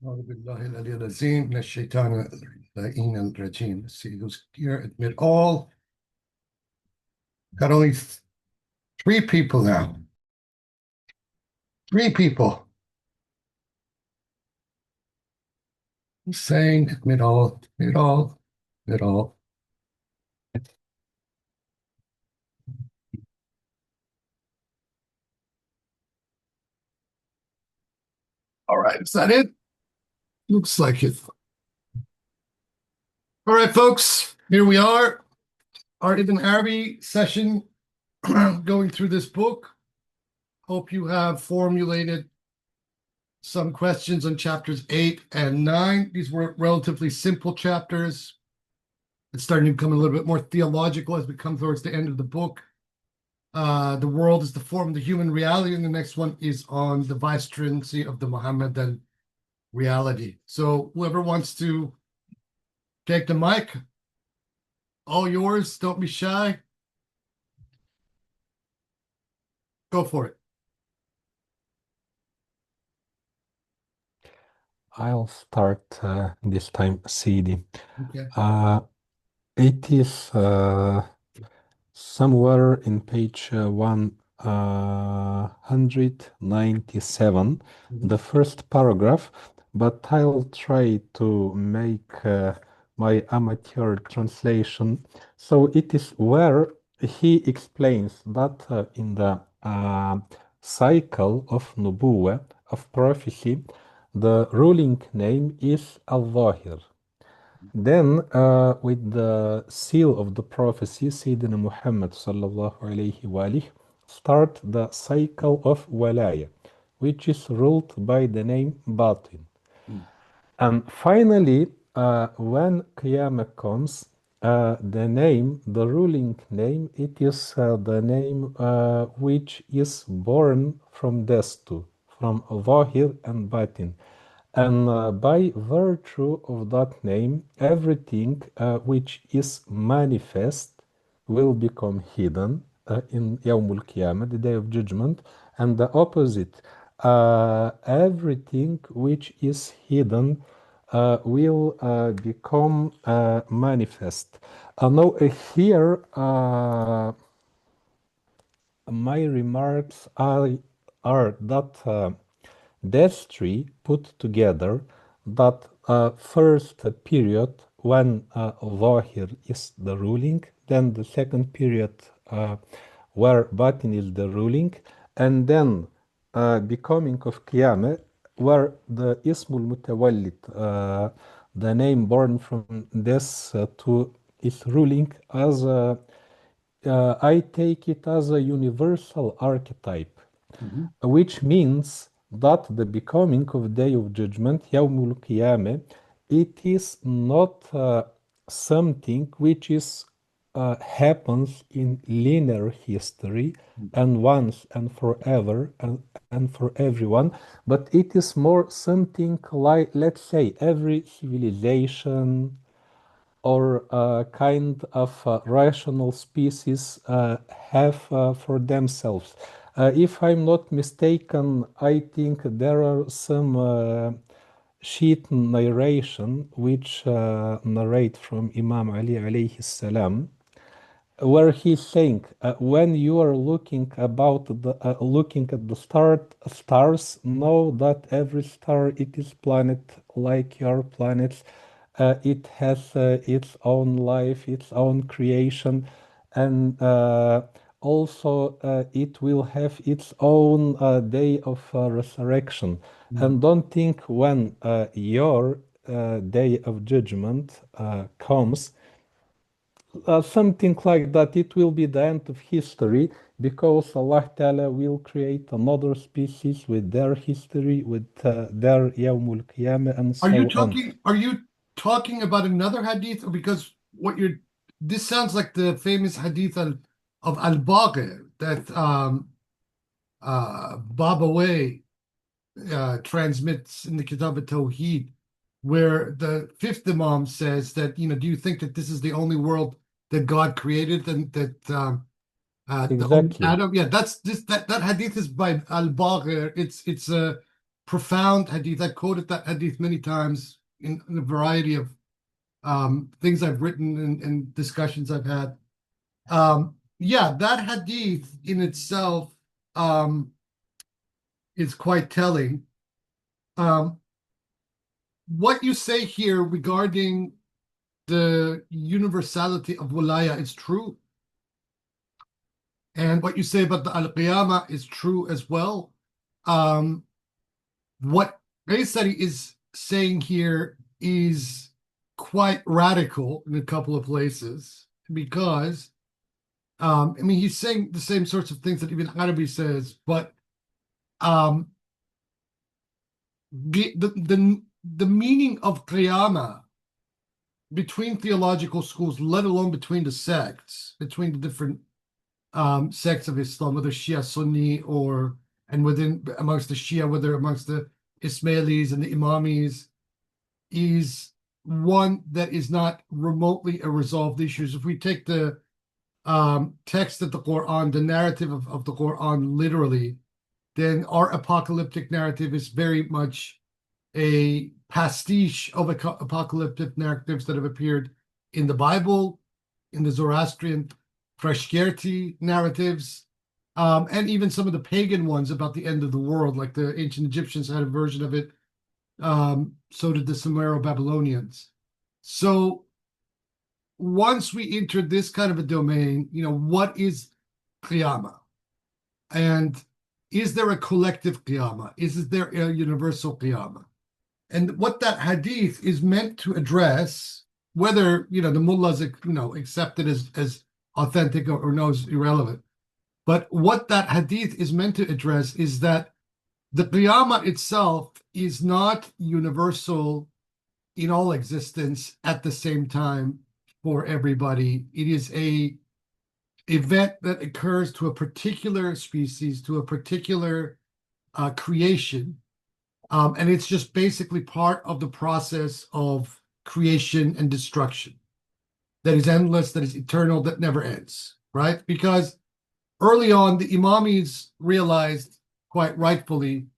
أعوذ بالله العلي العظيم من الشيطان اللعين الرجيم. Let's see who's here. Admit all. Got only three people now. Three people. He's saying admit all, admit all, admit all. All right, is that it? Looks like it. All right, folks, here we are. Our Ibn Arabi session going through this book. Hope you have formulated some questions on chapters 8 and 9. These were relatively simple chapters. It's starting to become a little bit more theological as we come towards the end of the book. The world is the form of the human reality, and the next one is on the vicegerency of the Mohammedan reality. So whoever wants to take the mic, all yours, don't be shy. Go for it. I'll start this time, CD. Okay. It is somewhere in page 197, the first paragraph, but I'll try to make my amateur translation. So it is where he explains that in the cycle of Nubuwwah, of prophecy, the ruling name is al-Zahir. Then, with the seal of the prophecy, Sayyidina Muhammad sallallahu alayhi wa alihi, start the cycle of Walaya, which is ruled by the name Batin. And finally, when Qiyamah comes, the name, the ruling name, it is the name which is born from these two, from Zahir and Batin. And by virtue of that name, everything which is manifest will become hidden in Yawmul Qiyamah, the Day of Judgment, and the opposite, everything which is hidden will become manifest. Now here my remarks are that these three put together, that first period when Zahir is the ruling, then the second period where Batin is the ruling, and then becoming of Qiyamah, where the Ismul Mutawallid, the name born from this two, is ruling as I take it as a universal archetype, which means that the becoming of Day of Judgment, Yawmul Qiyamah, it is not something which is happens in linear history and once and forever and for everyone, but it is more something like, let's say, every civilization or kind of rational species have for themselves. If I'm not mistaken, I think there are some sheet narration which narrate from Imam Ali alayhi salam, where he's saying, when you are looking looking at the stars, know that every star, it is planet like your planets. It has its own life, its own creation, and also it will have its own day of resurrection. And don't think when your day of judgment comes, something like that, it will be the end of history, because Allah Ta'ala will create another species with their history, with their Yawmul Qiyamah and so on. Are you talking about another hadith, or because this sounds like the famous hadith of al-Baqir that Babaway transmits in the Kitab al-Tawheed, where the fifth Imam says that, do you think that this is the only world that God created, and that Exactly. Adam? Yeah, that hadith is by al-Baqir. It's profound hadith. I've quoted that hadith many times in a variety of things I've written and discussions I've had. Yeah, that hadith in itself is quite telling. What you say here regarding the universality of wilaya is true. And what you say about the al-qiyamah is true as well. What Qaysari is saying here is quite radical in a couple of places because, I mean, he's saying the same sorts of things that even Arabi says, but the meaning of qiyamah between theological schools, let alone between the sects, between the different sects of Islam, whether Shia, Sunni, and within amongst the Shia, whether amongst the Ismailis and the Imamis, is one that is not remotely a resolved issue. If we take the text of the Quran, the narrative of the Quran literally, then our apocalyptic narrative is very much a pastiche of apocalyptic narratives that have appeared in the Bible, in the Zoroastrian Freshgerti narratives, and even some of the pagan ones about the end of the world, like the ancient Egyptians had a version of it. So did the Sumero-Babylonians. So once we enter this kind of a domain, what is qiyamah? And is there a collective qiyamah? Is there a universal qiyamah? And what that hadith is meant to address, whether the mullahs accept it as authentic or no, is irrelevant. But what that hadith is meant to address is that the qiyamah itself is not universal in all existence at the same time for everybody. It is a event that occurs to a particular species, to a particular creation. And it's just basically part of the process of creation and destruction that is endless, that is eternal, that never ends, right? Because early on, the Imamis realized quite rightfully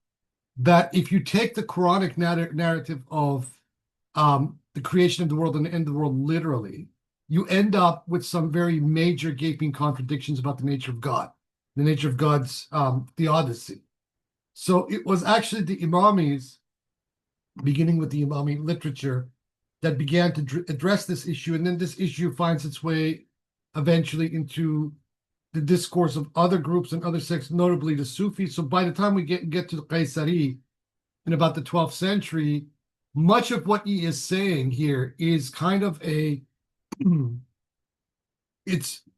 that if you take the Quranic narrative of the creation of the world and the end of the world literally, you end up with some very major gaping contradictions about the nature of God, the nature of God's theodicy. So it was actually the Imamis, beginning with the Imami literature, that began to address this issue. And then this issue finds its way eventually into the discourse of other groups and other sects, notably the Sufis. So by the time we get to the Qaysari in about the 12th century, much of what he is saying here is kind of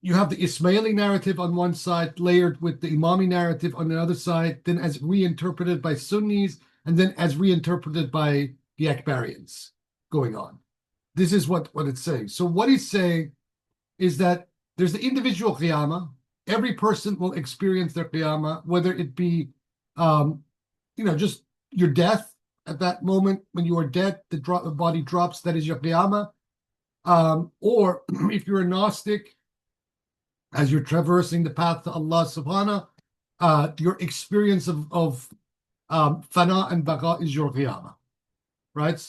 you have the Ismaili narrative on one side, layered with the Imami narrative on the other side, then as reinterpreted by Sunnis, and then as reinterpreted by the Akbarians going on. This is what it's saying. So what he's saying is that there's the individual qiyamah. Every person will experience their qiyamah, whether it be, just your death at that moment when you are dead, the body drops, that is your qiyamah. Or if you're a Gnostic, as you're traversing the path to Allah subhanahu, your experience of fana and baqa is your qiyamah, right?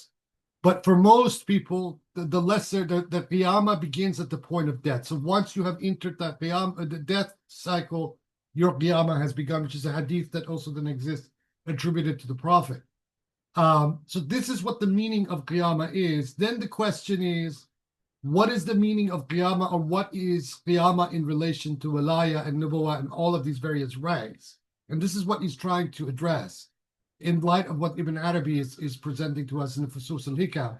But for most people, the lesser, the qiyamah begins at the point of death. So once you have entered that qiyamah, the death cycle, your qiyamah has begun, which is a hadith that also then exists attributed to the Prophet. So this is what the meaning of qiyamah is. Then the question is, what is the meaning of qiyamah, or what is qiyamah in relation to walaya and nubuwah and all of these various ranks? And this is what he's trying to address in light of what Ibn Arabi is presenting to us in the fusus al-hikam.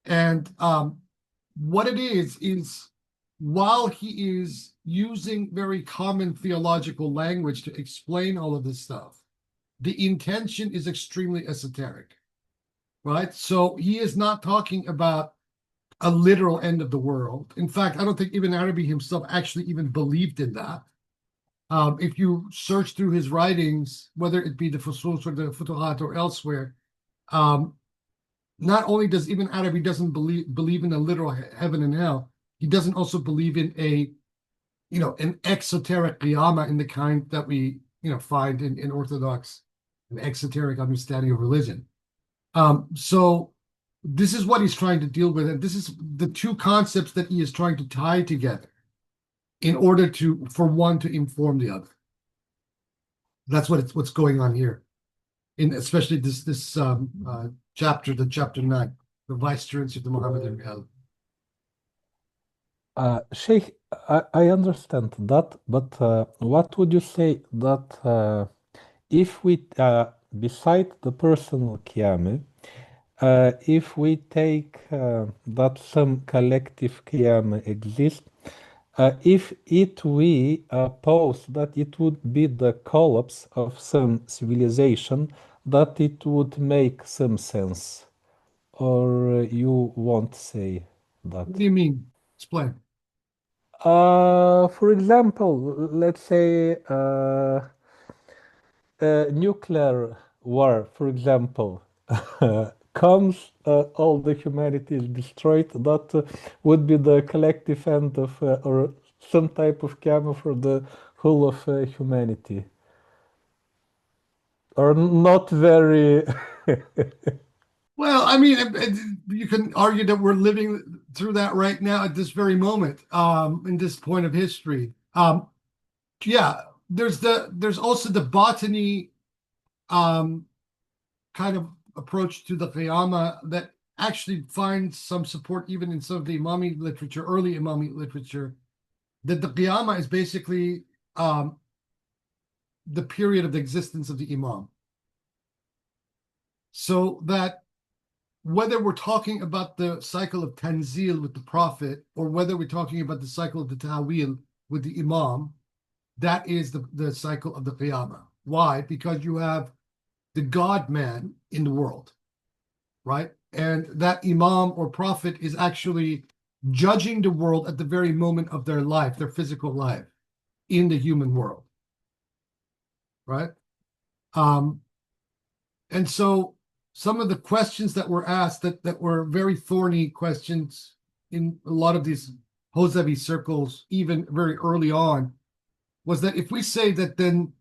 And what it is while he is using very common theological language to explain all of this stuff, the intention is extremely esoteric, right? So he is not talking about a literal end of the world. In fact, I don't think Ibn Arabi himself actually even believed in that. If you search through his writings, whether it be the Fusus or the Futuhat or elsewhere, not only does Ibn Arabi doesn't believe in a literal heaven and hell, he doesn't also believe in an exoteric qiyamah in the kind that we find in Orthodox an exoteric understanding of religion. So this is what he's trying to deal with, and this is the two concepts that he is trying to tie together in order to for one to inform the other. That's what's going on here, in especially this chapter, the chapter 9, the vicegerents of the Mohammedan reality. Sheikh, I understand that, but what would you say that if we, beside the personal qiyamah, if we take that some collective qiyamah exists, if it we pose that it would be the collapse of some civilization, that it would make some sense, or you won't say that? What do you mean? Explain. For example, let's say nuclear war, for example, comes, all the humanity is destroyed. That would be the collective end of, or some type of karma for the whole of humanity. Or not very. Well, I mean, you can argue that we're living through that right now at this very moment, in this point of history. Yeah, there's also the botany kind of approach to the Qiyamah that actually finds some support even in some of the Imami literature, early Imami literature, that the Qiyamah is basically the period of the existence of the Imam. So that whether we're talking about the cycle of Tanzil with the Prophet, or whether we're talking about the cycle of the Ta'wil with the Imam, that is the cycle of the Qiyamah. Why? Because you have the God-man in the world, right? And that Imam or Prophet is actually judging the world at the very moment of their life, their physical life in the human world, right? And so some of the questions that were asked that were very thorny questions in a lot of these Hosavi circles, even very early on, was that if we say that then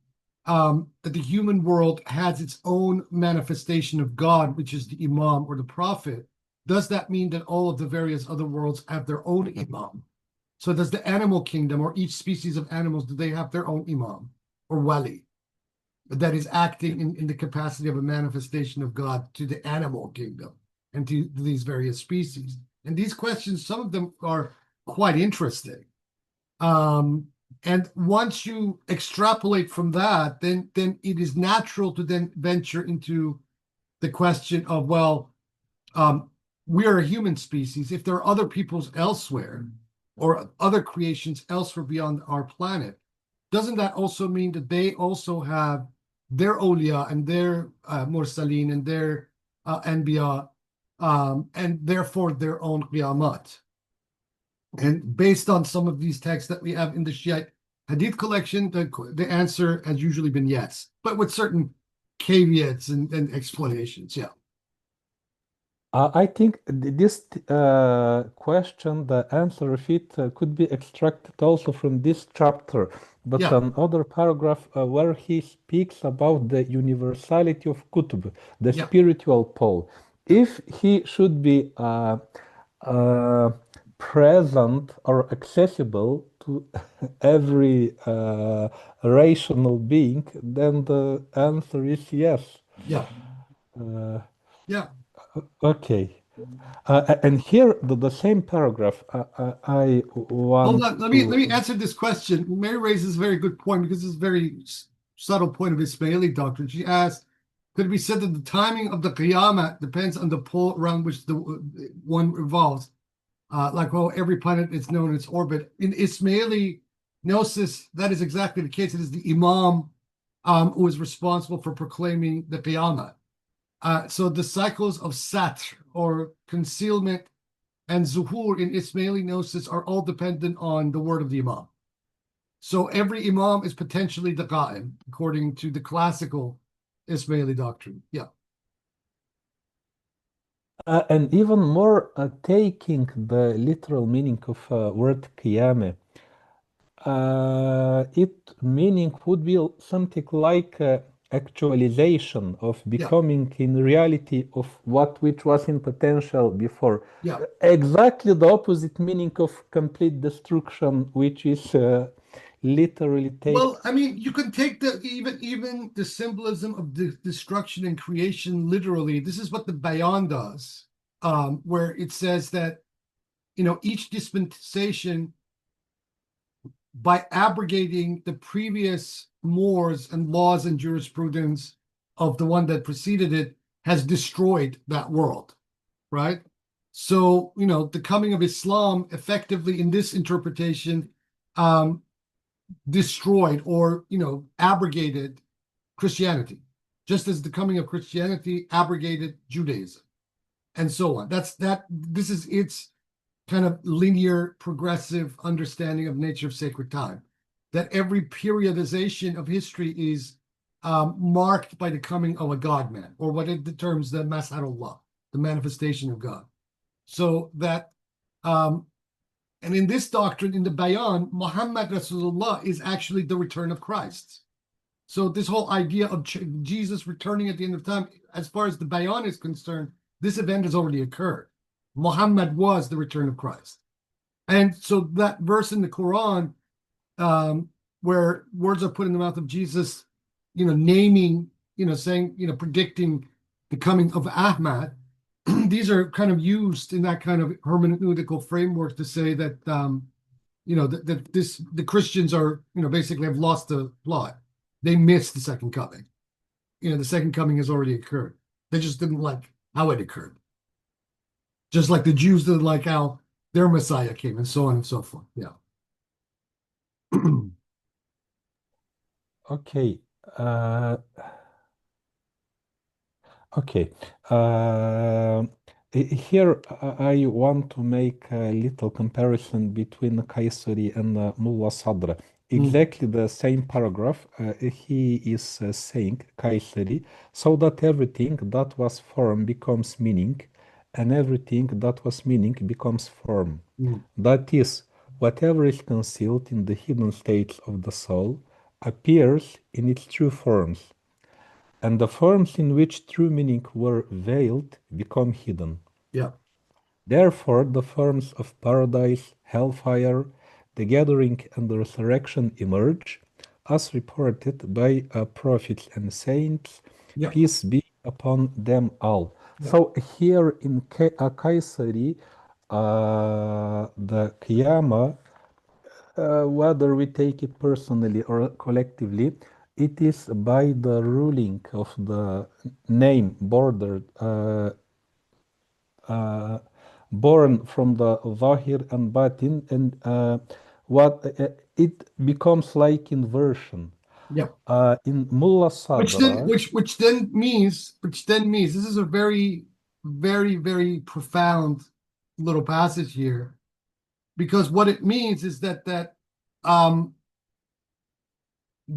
that the human world has its own manifestation of God, which is the Imam or the Prophet, does that mean that all of the various other worlds have their own Imam? So does the animal kingdom or each species of animals, do they have their own Imam or Wali that is acting in the capacity of a manifestation of God to the animal kingdom and to these various species? And these questions, some of them are quite interesting. And once you extrapolate from that, then it is natural to then venture into the question of, well, we are a human species. If there are other peoples elsewhere or other creations elsewhere beyond our planet, doesn't that also mean that they also have their awliya and their mursaleen and their anbiya, and therefore their own qiyamat? And based on some of these texts that we have in the Shiite Hadith collection, the answer has usually been yes, but with certain caveats and explanations. Yeah. I think this question, the answer of it could be extracted also from this chapter, but Yeah. another paragraph where he speaks about the universality of kutub, the Yeah. spiritual pole. If he should be present or accessible to every rational being, then the answer is yes. Yeah. Uh, Yeah. okay. And here, the same paragraph, I Hold want on. Let to. me answer this question. Mary raises a very good point because it's a very subtle point of Ismaili doctrine. She asked, could it be said that the timing of the Qiyamah depends on the pole around which the one revolves? Like, well, every planet is known in its orbit. In Ismaili gnosis, that is exactly the case. It is the Imam who is responsible for proclaiming the Qiyamah. So the cycles of Satr, or concealment, and Zuhur in Ismaili gnosis are all dependent on the word of the Imam. So every Imam is potentially the Qa'im, according to the classical Ismaili doctrine. Yeah. And even more, taking the literal meaning of word qiyamah, it meaning would be something like actualization of becoming in reality of what which was in potential before. Yeah. Exactly the opposite meaning of complete destruction, which is literally take. Well, I mean, you can take the even the symbolism of the destruction and creation literally. This is what the Bayan does, where it says that, you know, each dispensation, by abrogating the previous mores and laws and jurisprudence of the one that preceded it, has destroyed that world, right? So, you know, the coming of Islam effectively in this interpretation destroyed or, you know, abrogated Christianity, just as the coming of Christianity abrogated Judaism and so on. This is its kind of linear, progressive understanding of nature of sacred time, that every periodization of history is marked by the coming of a God-man, or what it terms the Mas'arullah, the manifestation of God. So that, and in this doctrine, in the Bayan, Muhammad Rasulullah is actually the return of Christ. So this whole idea of Jesus returning at the end of time, as far as the Bayan is concerned, this event has already occurred. Muhammad was the return of Christ. And so that verse in the Quran, where words are put in the mouth of Jesus, you know, naming, you know, saying, you know, predicting the coming of Ahmad, these are kind of used in that kind of hermeneutical framework to say that, you know, that the Christians are, you know, basically have lost the plot. They missed the second coming. You know, the second coming has already occurred. They just didn't like how it occurred. Just like the Jews didn't like how their Messiah came, and so on and so forth. Yeah. Okay. Okay. Here I want to make a little comparison between Qaysari and Mullah Sadr. Exactly the same paragraph. He is saying, Qaysari, so that everything that was form becomes meaning, and everything that was meaning becomes form. That is, whatever is concealed in the hidden states of the soul appears in its true forms, and the forms in which true meaning were veiled become hidden. Yeah. Therefore, the forms of paradise, hellfire, the gathering and the resurrection emerge, as reported by prophets and saints, Yeah. peace be upon them all. Yeah. So here in Qaysari, the Qiyamah, whether we take it personally or collectively, it is by the ruling of the name bordered, born from the Zahir and Batin, and what it becomes like inversion. Yeah. In Mullah Sadra, Which then means this is a very, very, very profound little passage here, because what it means is that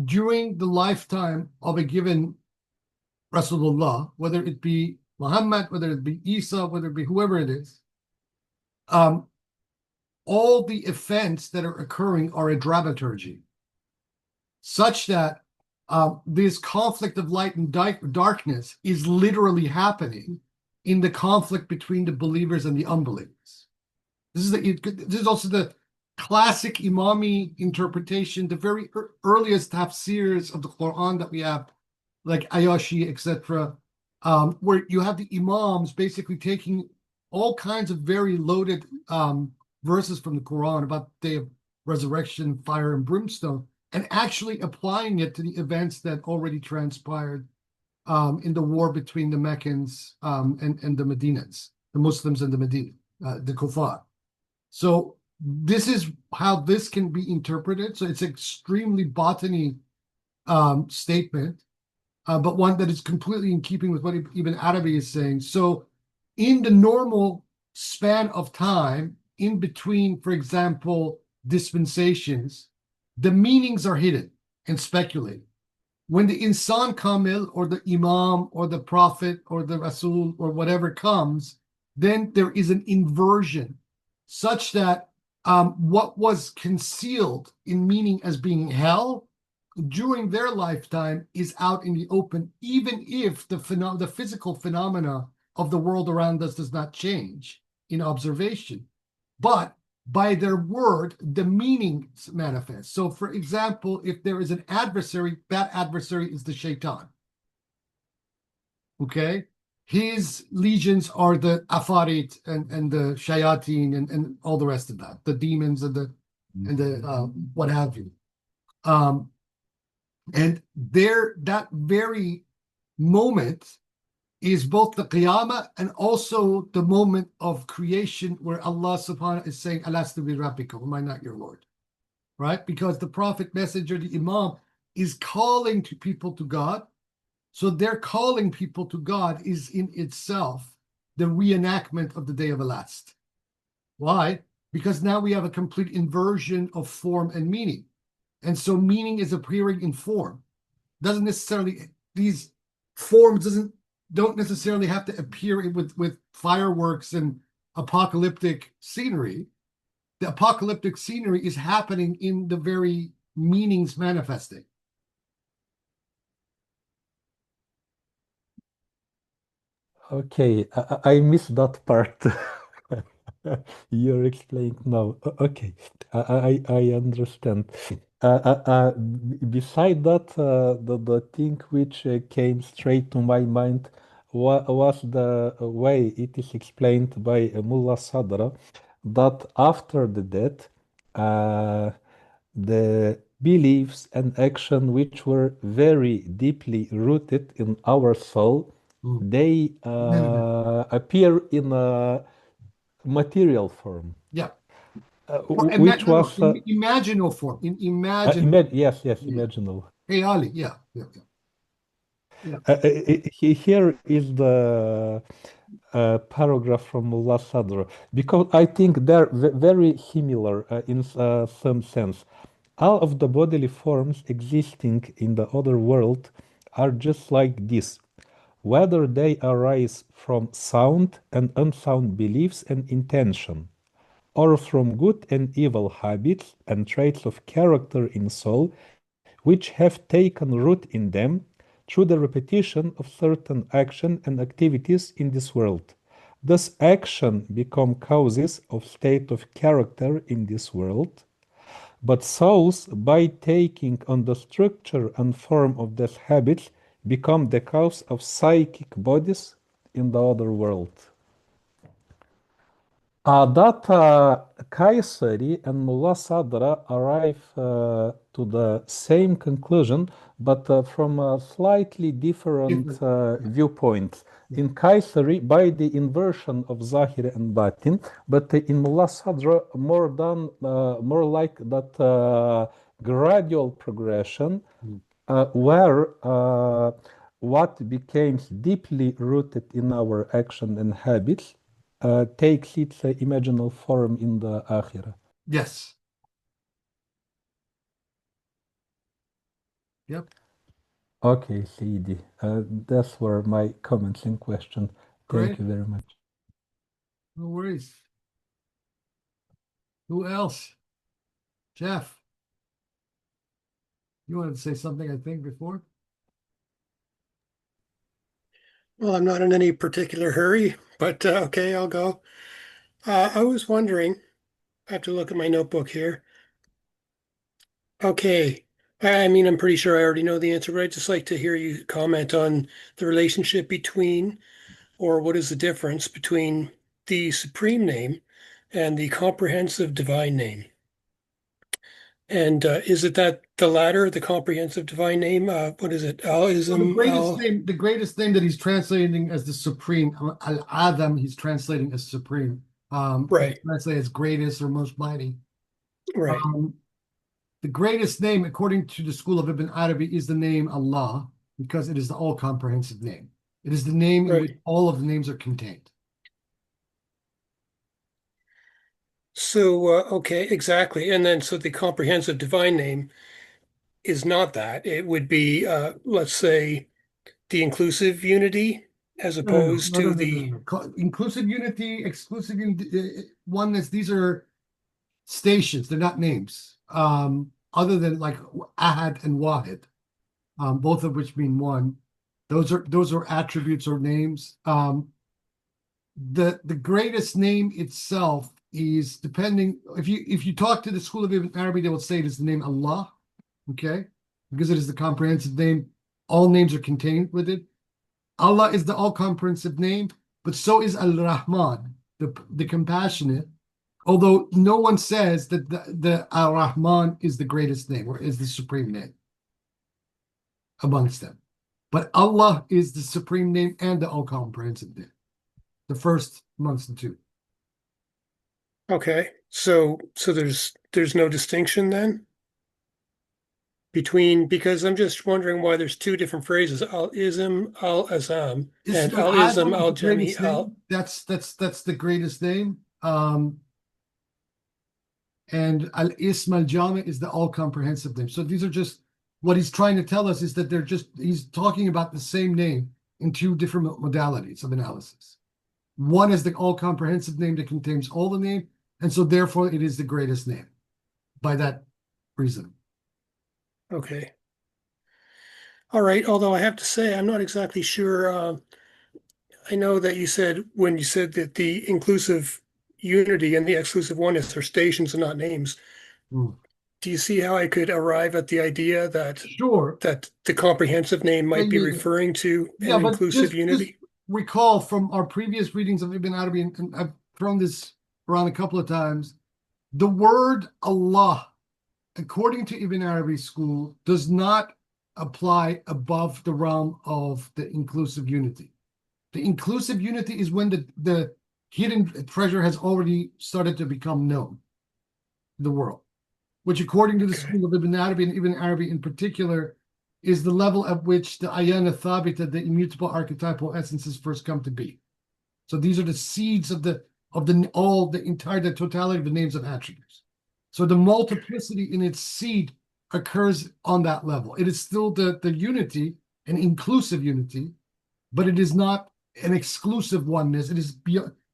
during the lifetime of a given Rasulullah, whether it be Muhammad, whether it be Isa, whether it be whoever it is, all the events that are occurring are a dramaturgy, such that this conflict of light and darkness is literally happening in the conflict between the believers and the unbelievers. This is also the classic Imami interpretation, the very earliest tafsirs of the Quran that we have, like Ayashi, etc., where you have the Imams basically taking all kinds of very loaded verses from the Quran about the day of resurrection, fire, and brimstone, and actually applying it to the events that already transpired in the war between the Meccans and the Medinans, the Muslims and the Medina, the Kuffar. So this is how this can be interpreted. So it's an extremely botany statement, but one that is completely in keeping with what even Arabi is saying. So in the normal span of time, in between, for example, dispensations, the meanings are hidden and speculated. When the insan kamil or the imam or the prophet or the rasul or whatever comes, then there is an inversion such that what was concealed in meaning as being hell during their lifetime is out in the open, even if the physical phenomena of the world around us does not change in observation. But by their word, the meanings manifest. So, for example, if there is an adversary, that adversary is the shaitan. Okay? His legions are the afarit and the shayateen and all the rest of that, the demons and the what have you. And there, that very moment is both the qiyamah and also the moment of creation where Allah subhanahu wa ta'ala is saying, Alastu bi rabbikum, am I not your Lord? Right? Because the Prophet, Messenger, the Imam is calling to people to God. So their calling people to God is in itself the reenactment of the day of the last. Why? Because now we have a complete inversion of form and meaning. And so meaning is appearing in form. Doesn't necessarily, these forms don't necessarily have to appear with fireworks and apocalyptic scenery. The apocalyptic scenery is happening in the very meanings manifesting. Okay, I missed that part. You're explaining now. Okay, I understand. Beside that, the thing which came straight to my mind was the way it is explained by Mullah Sadra that after the death, the beliefs and action which were very deeply rooted in our soul, they appear in a material form, Yeah. which was Imaginal form. In imagine. yes, Yeah. imaginal. Hey, Ali. Yeah. Yeah. Yeah. Yeah. Here is the paragraph from Mullah Sadr, because I think they're very similar in some sense. All of the bodily forms existing in the other world are just like this, whether they arise from sound and unsound beliefs and intention, or from good and evil habits and traits of character in soul, which have taken root in them through the repetition of certain action and activities in this world. Thus, action become causes of state of character in this world, but souls, by taking on the structure and form of these habits, become the cause of psychic bodies in the other world. That Qaysari and Mullah Sadra arrive to the same conclusion, but from a slightly different viewpoints. In Qaysari, by the inversion of Zahir and Batin, but in Mullah Sadra, more like that gradual progression, where what becomes deeply rooted in our action and habits takes its imaginal form in the Akhirah. Yes. Yep. Okay, Saidi. Those were my comments and questions. Great. Thank you very much. No worries. Who else? Jeff. You wanted to say something, I think, before? Well, I'm not in any particular hurry, but okay, I'll go. I was wondering, I have to look at my notebook here. Okay. I mean, I'm pretty sure I already know the answer, but I'd just like to hear you comment on the relationship between, or what is the difference between the supreme name and the comprehensive divine name. And is it that the latter, the comprehensive divine name? What is it? Well, Al-ism, the greatest name that he's translating as the supreme, Al-Adam, he's translating as supreme. right, Translate as greatest or most mighty. right, The greatest name, according to the school of Ibn Arabi, is the name Allah, because it is the all-comprehensive name. It is the name in which right. all of the names are contained. So, okay, exactly. And then, so the comprehensive divine name is not that. It would be, let's say, the inclusive unity as opposed to the, Inclusive unity, exclusive unity, oneness, these are stations, they're not names. other than like ahad and wahid, both of which mean one. Those are attributes or names. The greatest name itself is, depending, if you talk to the school of Ibn Arabi, they will say it is the name Allah, okay, because it is the comprehensive name. All names are contained with it. Allah is the all-comprehensive name, but so is Al-Rahman, the compassionate. Although no one says that the Ar-Rahman is the greatest name or is the supreme name amongst them. But Allah is the supreme name and the all-comprehensive name. The first amongst the two. Okay. So there's no distinction then between, because I'm just wondering why there's two different phrases, al-ism, al-azam, and al-ism, al-jami, al. That's the greatest name. And al-ism al-jami is the all-comprehensive name. So these are just, what he's trying to tell us is that he's talking about the same name in two different modalities of analysis. One is the all-comprehensive name that contains all the name, and so therefore it is the greatest name by that reason. Okay. All right. Although I have to say, I'm not exactly sure. I know that you said, when you said that the inclusive unity and the exclusive oneness are stations and not names. Mm. Do you see how I could arrive at the idea that Sure. that the comprehensive name might be Yeah. referring to Yeah, an but inclusive unity? Just recall from our previous readings of Ibn Arabi, and I've thrown this around a couple of times, the word Allah, according to Ibn Arabi's school, does not apply above the realm of the inclusive unity. The inclusive unity is when the hidden treasure has already started to become known in the world, which according to the school of Ibn Arabi, and Ibn Arabi in particular, is the level at which the ayana thabita, the immutable archetypal essences, first come to be. So these are the seeds of the totality of the names of attributes. So the multiplicity in its seed occurs on that level. It is still the unity, an inclusive unity, but it is not an exclusive oneness. It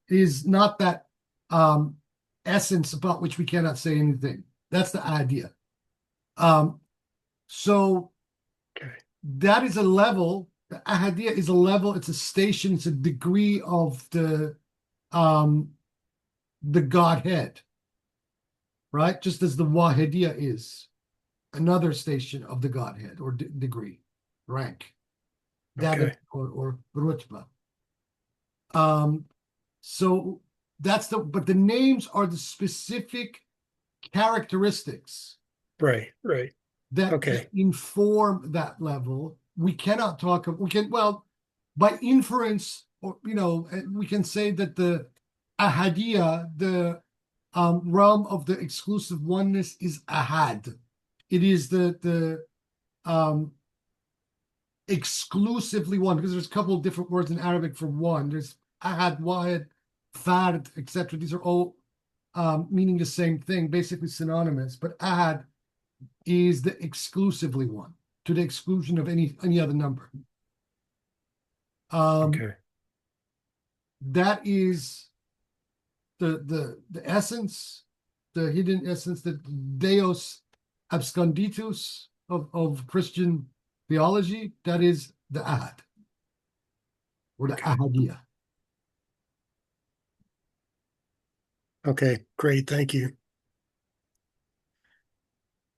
is not that essence about which we cannot say anything. That's the idea. So that is a level. The ahadiyya is a level. It's a station. It's a degree of the Godhead, right? Just as the wahidiyya is another station of the Godhead or degree, rank, that or rutba. So that's but the names are the specific characteristics, right, that inform that level. We cannot talk of, by inference, or we can say that the ahadiyya, the realm of the exclusive oneness, is ahad. It is the exclusively one, because there's a couple of different words in Arabic for one. There's ahad, wahid, fard, etc. These are all meaning the same thing, basically synonymous. But ahad is the exclusively one, to the exclusion of any other number. That is the essence, the hidden essence, the Deus absconditus of Christian theology. That is the ahad, or the ahadiyya. Okay, great. Thank you.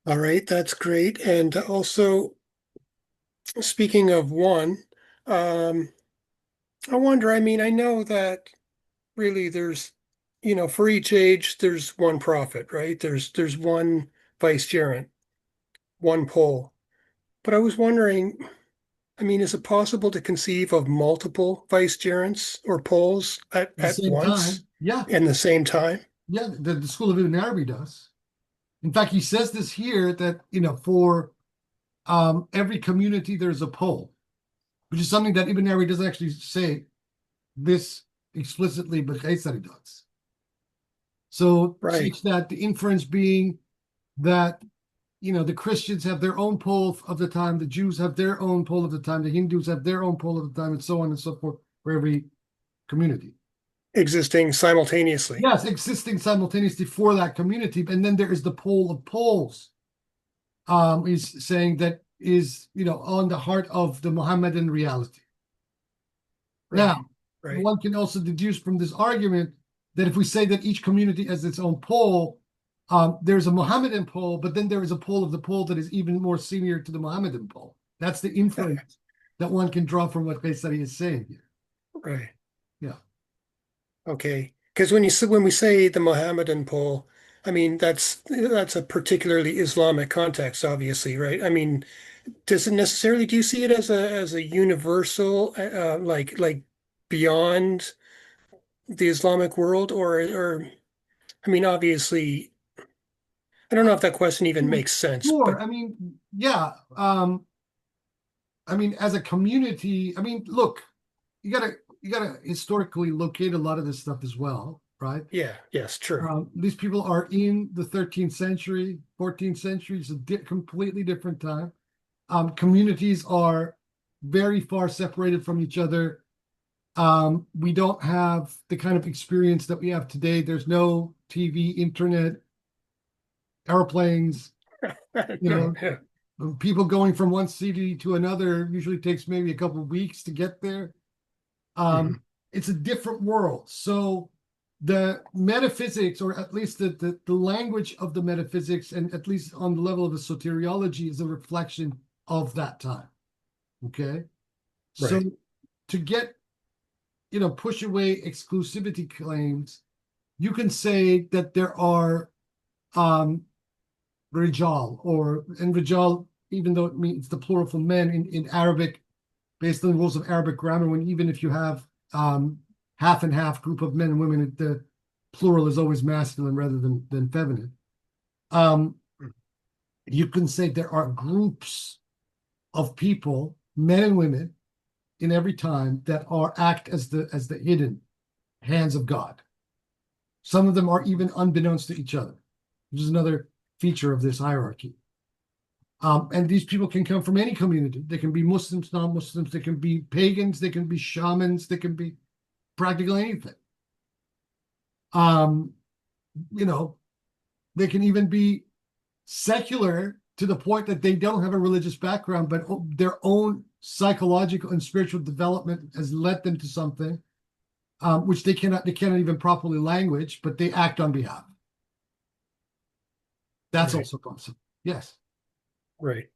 All right, that's great. And also, speaking of one, I wonder, I know that really there's, for each age, there's one prophet, right? There's one vicegerent, one pole. But I was wondering, is it possible to conceive of multiple vicegerents or poles at once? Time. Yeah. In the same time? Yeah, the school of Ibn Arabi does. In fact, he says this here, that, for every community, there's a pole, which is something that Ibn Arabi doesn't actually say this explicitly, but Qaysari does. So, such that the inference being that, the Christians have their own pole of the time, the Jews have their own pole of the time, the Hindus have their own pole of the time, and so on and so forth for every community. Existing simultaneously. Yes, existing simultaneously for that community. And then there is the pole of poles is saying that is, on the heart of the Mohammedan reality. Now, Right. one can also deduce from this argument that if we say that each community has its own pole, there's a Mohammedan pole, but then there is a pole of the pole that is even more senior to the Mohammedan pole. That's the inference that one can draw from what Qaysari is saying here. Right. Yeah. Okay. Because when we say the Mohammedan pole, I mean that's a particularly Islamic context, obviously, right? I mean, does it necessarily, do you see it as a universal, like beyond the Islamic world, or I mean, obviously, I don't know if that question even makes sense, Sure. but I mean, yeah. I mean, as a community, I mean, look, you gotta historically locate a lot of this stuff as well, right? yeah, yes, true. These people are in the 13th century, 14th century. It's a completely different time. Communities are very far separated from each other. We don't have the kind of experience that we have today. There's no TV, internet, airplanes, No, yeah. people going from one city to another usually takes maybe a couple of weeks to get there. Mhm. It's a different world. So the metaphysics, or at least the language of the metaphysics, and at least on the level of the soteriology, is a reflection of that time. Okay. So Right. to get, push away exclusivity claims, you can say that there are rijal, and rijal, even though it means the plural for men in Arabic, based on the rules of Arabic grammar, when even if you have half and half group of men and women, the plural is always masculine rather than feminine. You can say there are groups of people, men and women, in every time that act as the hidden hands of God. Some of them are even unbeknownst to each other, which is another feature of this hierarchy. And these people can come from any community. They can be Muslims, non-Muslims, they can be pagans, they can be shamans, they can be practically anything. They can even be secular to the point that they don't have a religious background, but their own psychological and spiritual development has led them to something which they cannot even properly language, but they act on behalf. That's Right. also possible. Yes. Right.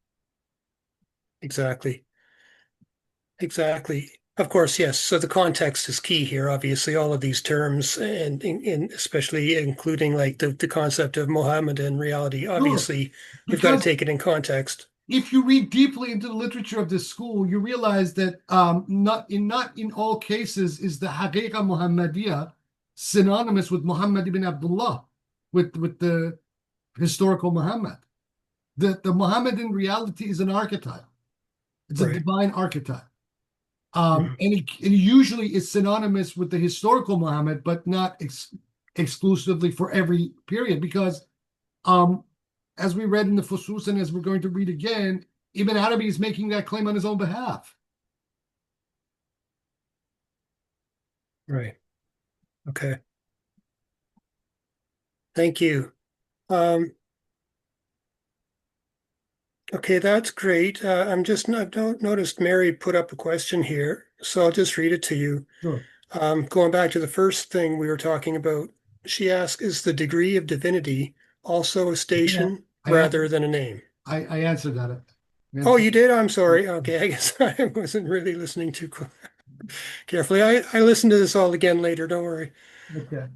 Exactly. Exactly. Of course, yes. So the context is key here. Obviously, all of these terms, and especially including like the concept of Mohammedan reality. Obviously, we've got to Because take it in context. if you read deeply into the literature of this school, you realize that not in all cases is the Haqiqa Muhammadiyah synonymous with Muhammad ibn Abdullah, with the historical Muhammad. The Muhammadan reality is an archetype. It's a Right. divine archetype. Mhm. And it usually is synonymous with the historical Muhammad, but not exclusively for every period, because as we read in the fusus and as we're going to read again, Ibn Arabi is making that claim on his own behalf. Right. Okay. Thank you. Um, okay, that's great. I've noticed Mary put up a question here, so I'll just read it to you. Sure. Going back to the first thing we were talking about, she asked, is the degree of divinity also a Yeah, station I rather answered, than a name? I answered that. Oh, you did? I'm sorry. Okay, I guess I wasn't really listening too carefully. I listened to this all again later, don't worry. Okay.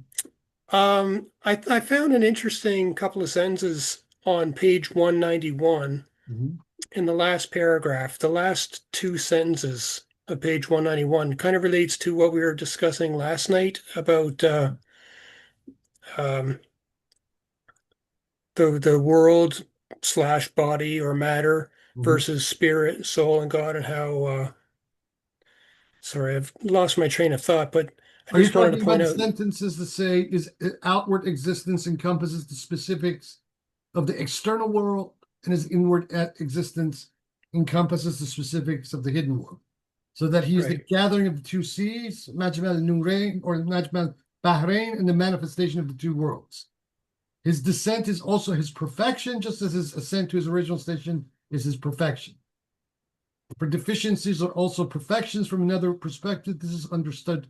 I found an interesting couple of sentences on page 191 Mhm. in the last paragraph. The last two sentences of page 191 kind of relates to what we were discussing last night about um, the world slash body or matter Mhm. versus spirit, soul, and God, and how sorry, I've lost my train of thought, but I Are you just wanted to talking point about out, sentences that say is outward existence encompasses the specifics of the external world, and his inward existence encompasses the specifics of the hidden world? So that he is the right, gathering of the two seas, Majmal al-Nurayn or Majmal Bahrain, and the manifestation of the two worlds. His descent is also his perfection, just as his ascent to his original station is his perfection. For deficiencies are also perfections from another perspective. This is understood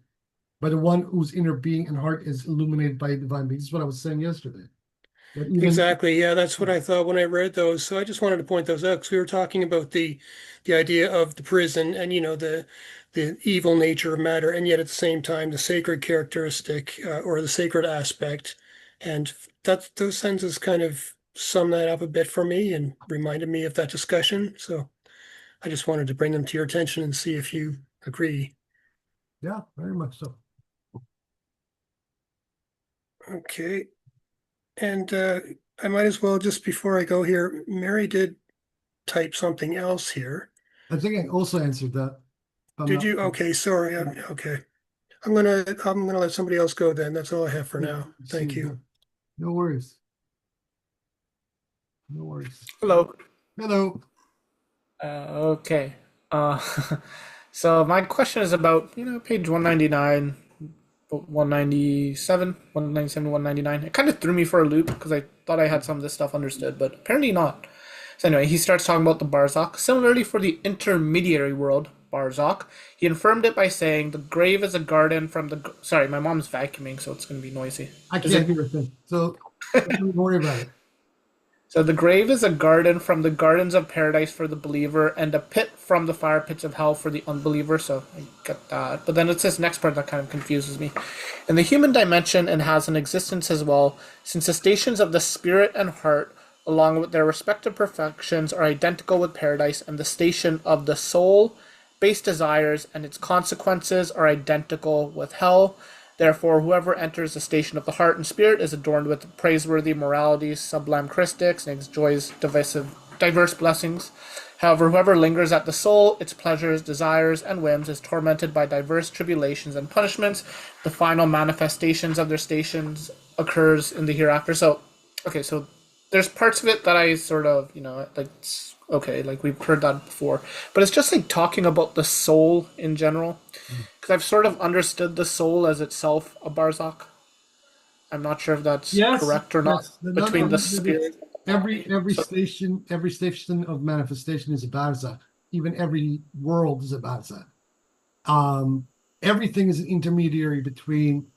by the one whose inner being and heart is illuminated by a divine being. This is what I was saying yesterday. That even Exactly. Yeah, that's what I thought when I read those. So I just wanted to point those out because we were talking about the idea of the prison and the evil nature of matter, and yet at the same time the sacred characteristic or the sacred aspect, and that those sentences kind of sum that up a bit for me and reminded me of that discussion. So I just wanted to bring them to your attention and see if you agree. yeah, very much so. Okay. And I might as well, just before I go here, Mary did type something else here. I think I also answered that. Did you? Okay, sorry. Okay. I'm gonna let somebody else go then. That's all I have for now. Thank you. No worries. No worries. Hello. Hello. Okay. Uh, so my question is about, page 199, 197, 197, 199. It kind of threw me for a loop because I thought I had some of this stuff understood, but apparently not. So anyway, he starts talking about the Barzakh. Similarly, for the intermediary world, Barzakh, he affirmed it by saying the grave is a garden from the... Sorry, my mom's vacuuming, so it's going to be noisy. I can't hear a thing, so don't worry about it. So the grave is a garden from the gardens of paradise for the believer and a pit from the fire pits of hell for the unbeliever. So I get that. But then it's this next part that kind of confuses me. In the human dimension, it has an existence as well, since the stations of the spirit and heart, along with their respective perfections, are identical with paradise, and the station of the soul, base desires, and its consequences are identical with hell. Therefore, whoever enters the station of the heart and spirit is adorned with praiseworthy moralities, sublime Christics, and enjoys diverse blessings. However, whoever lingers at the soul, its pleasures, desires, and whims, is tormented by diverse tribulations and punishments. The final manifestations of their stations occurs in the hereafter. So, okay, so there's parts of it that I sort of, okay, like we've heard that before. But it's just like talking about the soul in general. Because I've sort of understood the soul as itself a Barzakh. I'm not sure if that's correct or not. Between the spirit, every station of manifestation is a Barzakh. Even every world is a Barzakh. Everything is an intermediary between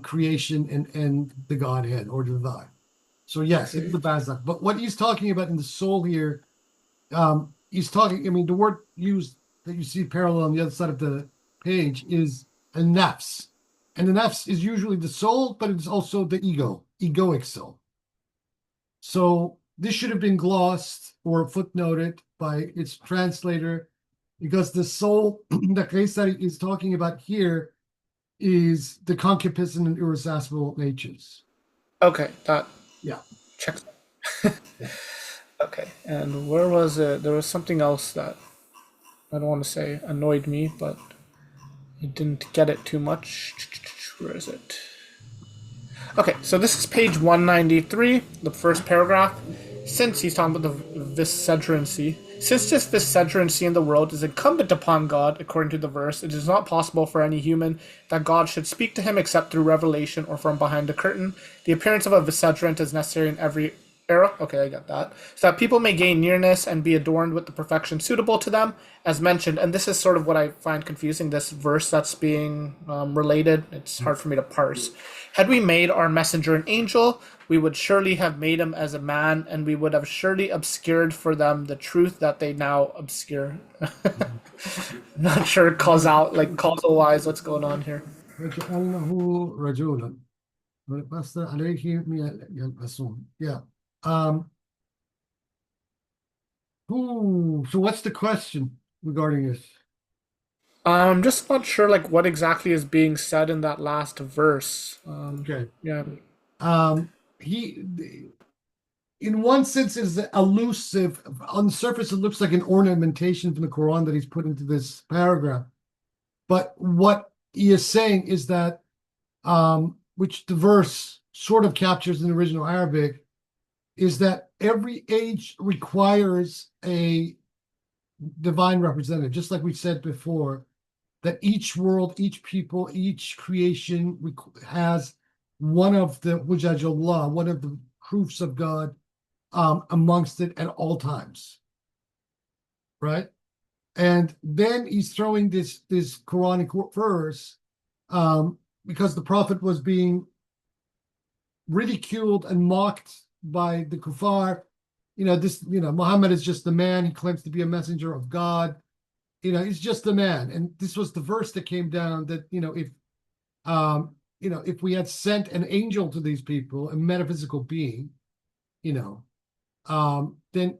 creation and the Godhead or the divine. So yes, it's the Barzakh. But what he's talking about in the soul here, he's talking. I mean, the word used that you see parallel on the other side of the page is a nafs. And the nafs is usually the soul, but it's also the egoic soul. So this should have been glossed or footnoted by its translator, because the soul that Qaysari is talking about here is the concupiscent and irascible natures. Okay, that checks. Okay, and where was it? There was something else that I don't want to say annoyed me, but I didn't get it too much. Where is it? Okay, so this is page 193, the first paragraph. Since he's talking about the vicegerency, since this vicegerency in the world is incumbent upon God, according to the verse, it is not possible for any human that God should speak to him except through revelation or from behind a curtain. The appearance of a vicegerent is necessary in every era. Okay, I got that. So that people may gain nearness and be adorned with the perfection suitable to them, as mentioned. And this is sort of what I find confusing, this verse that's being related. It's hard for me to parse. Had we made our messenger an angel, we would surely have made him as a man, and we would have surely obscured for them the truth that they now obscure. Not sure causal-wise what's going on here. Yeah. So what's the question regarding this? I'm just not sure what exactly is being said in that last verse. Okay. Yeah. He, in one sense, is elusive. On the surface, it looks like an ornamentation from the Quran that he's put into this paragraph. But what he is saying is that, which the verse sort of captures in the original Arabic, is that every age requires a divine representative, just like we said before, that each world, each people, each creation has one of the Hujajullah, one of the proofs of God amongst it at all times. Right? And then he's throwing this Quranic verse because the Prophet was being ridiculed and mocked by the kuffar. Muhammad is just a man. He claims to be a messenger of God. He's just a man. And this was the verse that came down that, if we had sent an angel to these people, a metaphysical being, then,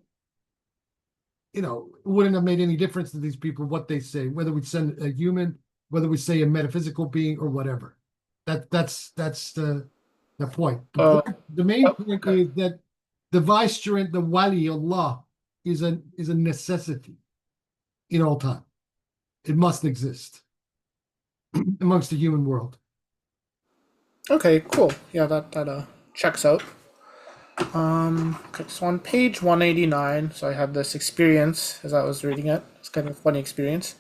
it wouldn't have made any difference to these people what they say, whether we send a human, whether we say a metaphysical being or whatever. That's the point. The main point is that the vicegerent, the wali Allah, is a necessity in all time. It must exist amongst the human world. Okay, cool. Yeah, that checks out. Okay, so on page 189, so I had this experience as I was reading it. It's kind of a funny experience.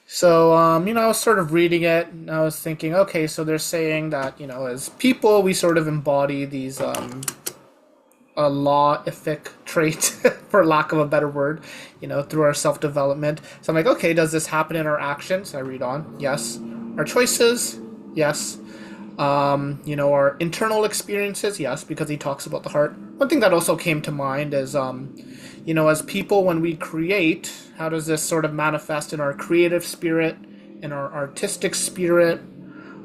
So, I was sort of reading it, and I was thinking, okay, so they're saying that, as people, we sort of embody these law-ific traits, for lack of a better word, through our self-development. So I'm like, okay, does this happen in our actions? I read on, yes. Our choices, yes. Our internal experiences, yes, because he talks about the heart. One thing that also came to mind is, as people, when we create, how does this sort of manifest in our creative spirit, in our artistic spirit?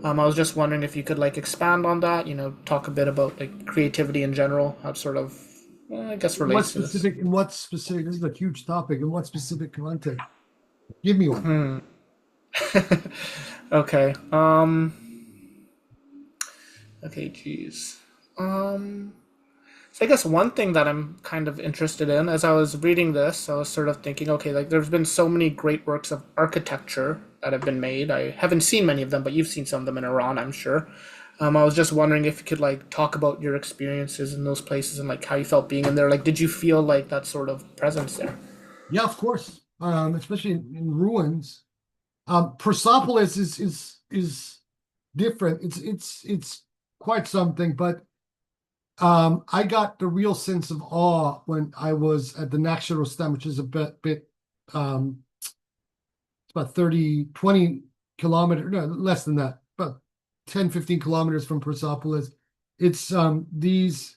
I was just wondering if you could expand on that, talk a bit about creativity in general, how it sort of, I guess, relates to this. In what specific, this is a huge topic, in what specific context? Give me one. Okay. Okay, geez. So I guess one thing that I'm kind of interested in, as I was reading this, I was sort of thinking, okay, there's been so many great works of architecture that have been made. I haven't seen many of them, but you've seen some of them in Iran, I'm sure. I was just wondering if you could talk about your experiences in those places and how you felt being in there. Did you feel that sort of presence there? Yeah, of course. Especially in ruins. Persepolis is different. It's quite something, but I got the real sense of awe when I was at the Naqsh Rustam, which is a bit it's about 20 kilometers, no, less than that, about 10, 15 kilometers from Persepolis. It's these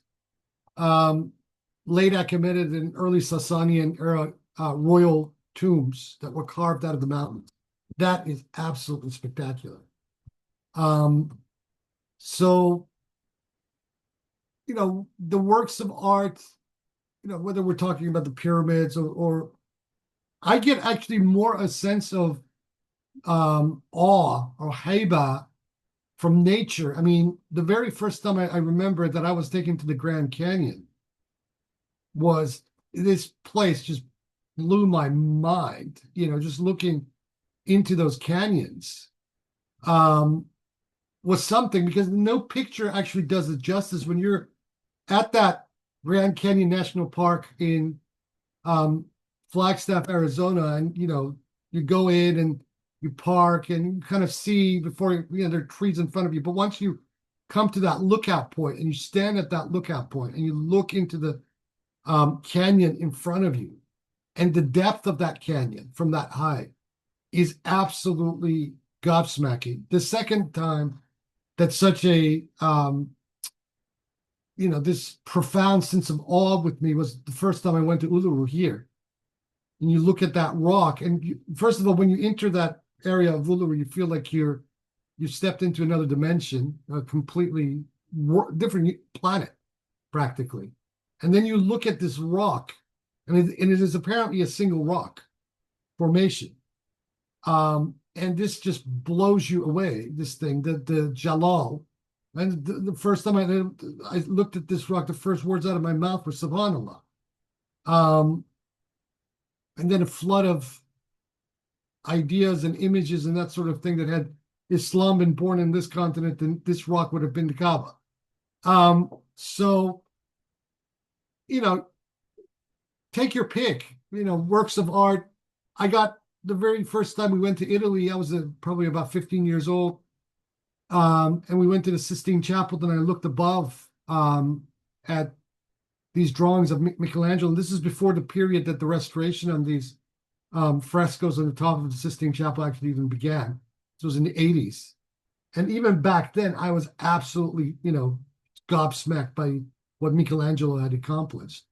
late Achaemenid and early Sasanian era royal tombs that were carved out of the mountains. That is absolutely spectacular. So, the works of art, whether we're talking about the pyramids or I get actually more a sense of awe or haiba from nature. I mean, the very first time I remember that I was taken to the Grand Canyon was this place just blew my mind, just looking into those canyons was something, because no picture actually does it justice when you're at that Grand Canyon National Park in Flagstaff, Arizona, and you go in and you park and you kind of see before there are trees in front of you. But once you come to that lookout point and you stand at that lookout point and you look into the canyon in front of you, and the depth of that canyon from that height is absolutely gobsmacking. The second time that such a this profound sense of awe with me was the first time I went to Uluru here. And you look at that rock, and first of all, when you enter that area of Uluru, you feel like you stepped into another dimension, a completely different planet, practically. And then you look at this rock, and it is apparently a single rock formation. And this just blows you away, this thing, the Jalal. And the first time I looked at this rock, the first words out of my mouth were Subhanallah. And then a flood of ideas and images and that sort of thing that had Islam been born in this continent, then this rock would have been the Kaaba. So, take your pick, works of art. I got the very first time we went to Italy, I was probably about 15 years old. And we went to the Sistine Chapel, then I looked above at these drawings of Michelangelo. And this is before the period that the restoration on these frescoes on the top of the Sistine Chapel actually even began. This was in the 80s. And even back then, I was absolutely, gobsmacked by what Michelangelo had accomplished.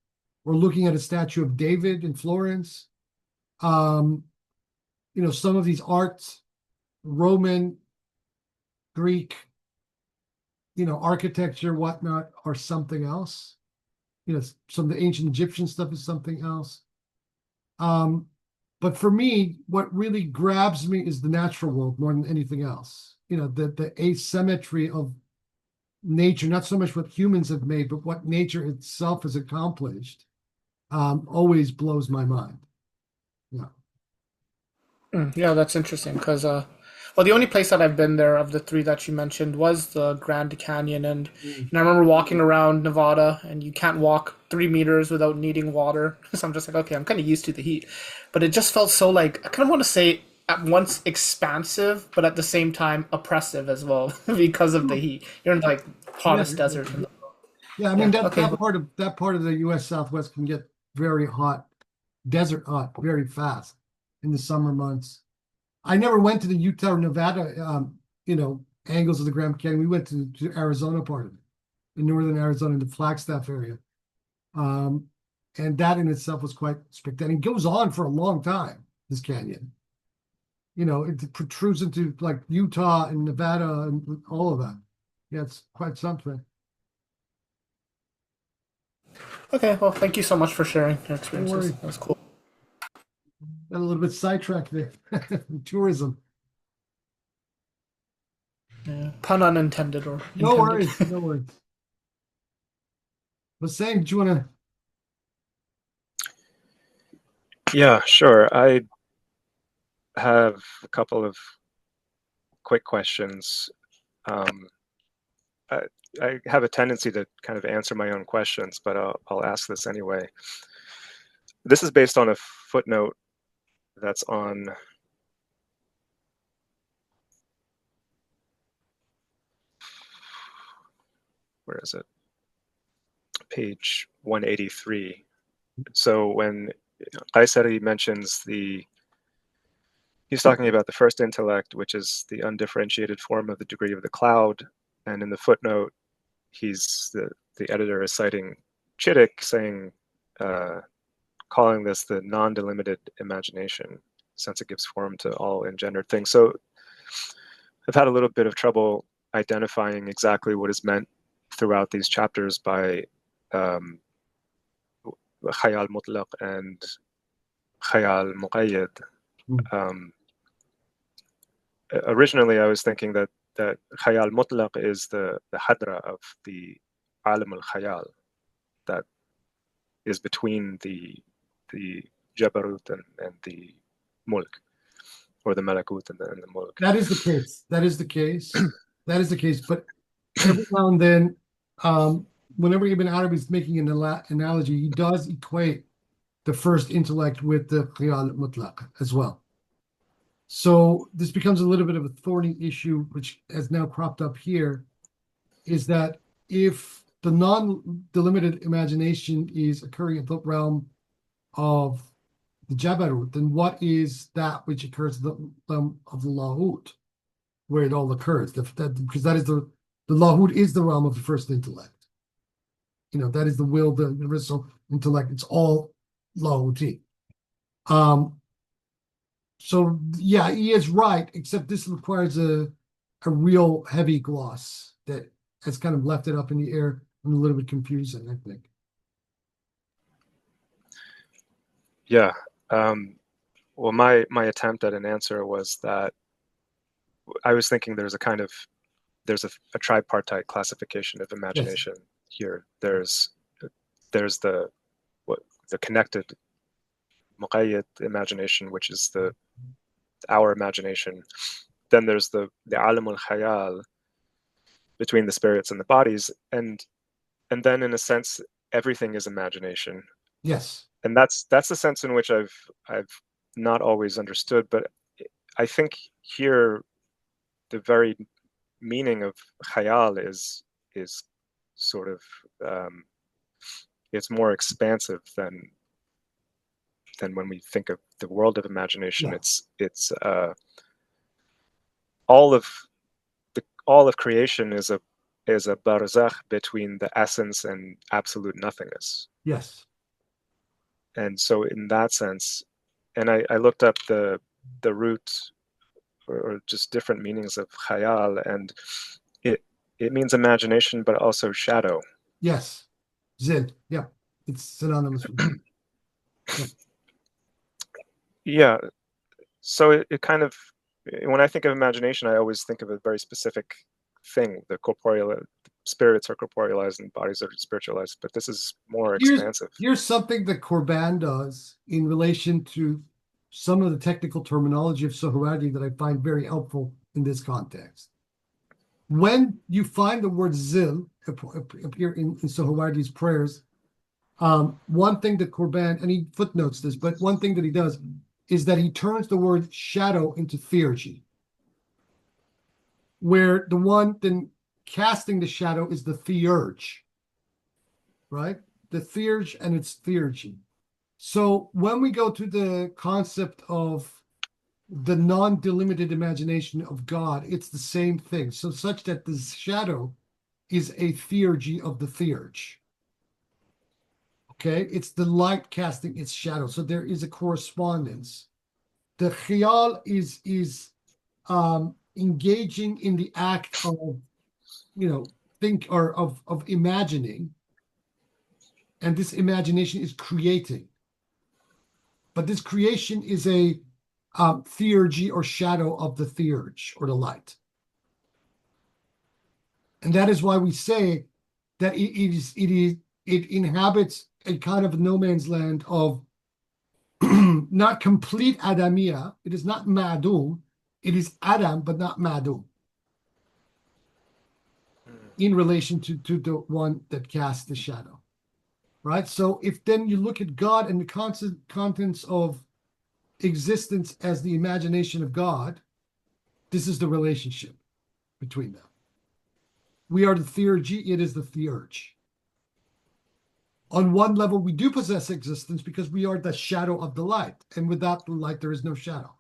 We're looking at a statue of David in Florence. Some of these arts, Roman, Greek, architecture, whatnot, are something else. Some of the ancient Egyptian stuff is something else. But for me, what really grabs me is the natural world more than anything else. The asymmetry of nature, not so much what humans have made, but what nature itself has accomplished, always blows my mind. Yeah. Yeah, that's interesting because, well, the only place that I've been there of the three that you mentioned was the Grand Canyon, and I remember walking around Nevada, and you can't walk 3 meters without needing water. So I'm just like, okay, I'm kind of used to the heat, but it just felt so like I kind of want to say at once expansive, but at the same time oppressive as well because of the heat. You're in like hottest desert. Yeah, I mean Yeah, okay. that part of the U.S. Southwest can get very hot, desert hot, very fast in the summer months. I never went to the Utah or Nevada, angles of the Grand Canyon. We went to Arizona part of it, in northern Arizona, in the Flagstaff area, and that in itself was quite spectacular. It goes on for a long time. This canyon, it protrudes into like Utah and Nevada and all of that. Yeah, it's quite something. Okay, well, thank you so much for sharing your No experiences. worries. That was cool. Got a little bit sidetracked there. Tourism. Yeah. Pun unintended or No intended. worries. No worries. Was saying, do you want to? Yeah, sure. I have a couple of quick questions. I have a tendency to kind of answer my own questions, but I'll ask this anyway. This is based on a footnote that's on where is it? Page 183. So when Qaysari mentions he's talking about the first intellect, which is the undifferentiated form of the degree of the cloud. And in the footnote, the editor is citing Chittick, saying, calling this the non-delimited imagination, since it gives form to all engendered things. So I've had a little bit of trouble identifying exactly what is meant throughout these chapters by khayal mutlaq and khayal muqayyad. Originally, I was thinking that khayal mutlaq is the hadra of the alam al-khayal that is between the jabarut and the mulk, or the malakut and the mulk. That is the case. That is the case. That is the case. But every now and then, whenever Ibn Arabi is making an analogy, he does equate the first intellect with the khayal mutlaq as well. So this becomes a little bit of a thorny issue, which has now cropped up here, is that if the non-delimited imagination is occurring in the realm of the Jabarut, then what is that which occurs in the realm of the Lahut, where it all occurs? Because that is the Lahut is the realm of the first intellect. That is the will, the universal intellect. It's all Lahuti. So yeah, he is right, except this requires a real heavy gloss that has kind of left it up in the air and a little bit confusing, I think. Yeah. Well, my attempt at an answer was that I was thinking there's a tripartite classification of imagination here. There's the connected muqayyad imagination, which is our imagination. Then there's the alam al-khayal, between the spirits and the bodies, and then in a sense everything is imagination. Yes. And that's the sense in which I've not always understood, but I think here the very meaning of khayal is sort of it's more expansive than when we think of the world of imagination. Yeah. It's all of creation is a barzakh between the essence and absolute nothingness. Yes. And so in that sense, and I looked up the root or just different meanings of khayal, and it means imagination, but also shadow. Yes. Zil. Yeah. It's synonymous with that. Yeah. Yeah. So it kind of, when I think of imagination, I always think of a very specific thing. The corporeal spirits are corporealized and bodies are spiritualized, but this is more expansive. Here's something that Corban does in relation to some of the technical terminology of Sohrawardi that I find very helpful in this context. When you find the word zil appear in Sohrawardi's prayers, one thing that Corban, and he footnotes this, but one thing that he does is that he turns the word shadow into theurgy, where the one then casting the shadow is the theurge, right? The theurge and its theurgy. So when we go to the concept of the non-delimited imagination of God, it's the same thing. So such that the shadow is a theurgy of the theurge. Okay, it's the light casting its shadow. So there is a correspondence. The khiyal is engaging in the act of, of imagining, and this imagination is creating. But this creation is a theurgy or shadow of the theurge or the light. And that is why we say that it inhabits a kind of no man's land of not complete Adamia. It is not Ma'dum. It is Adam, but not Ma'dum. In relation to the one that casts the shadow. Right? So if then you look at God and the contents of existence as the imagination of God, this is the relationship between them. We are the theurgy, it is the theurge. On one level, we do possess existence because we are the shadow of the light, and without the light, there is no shadow.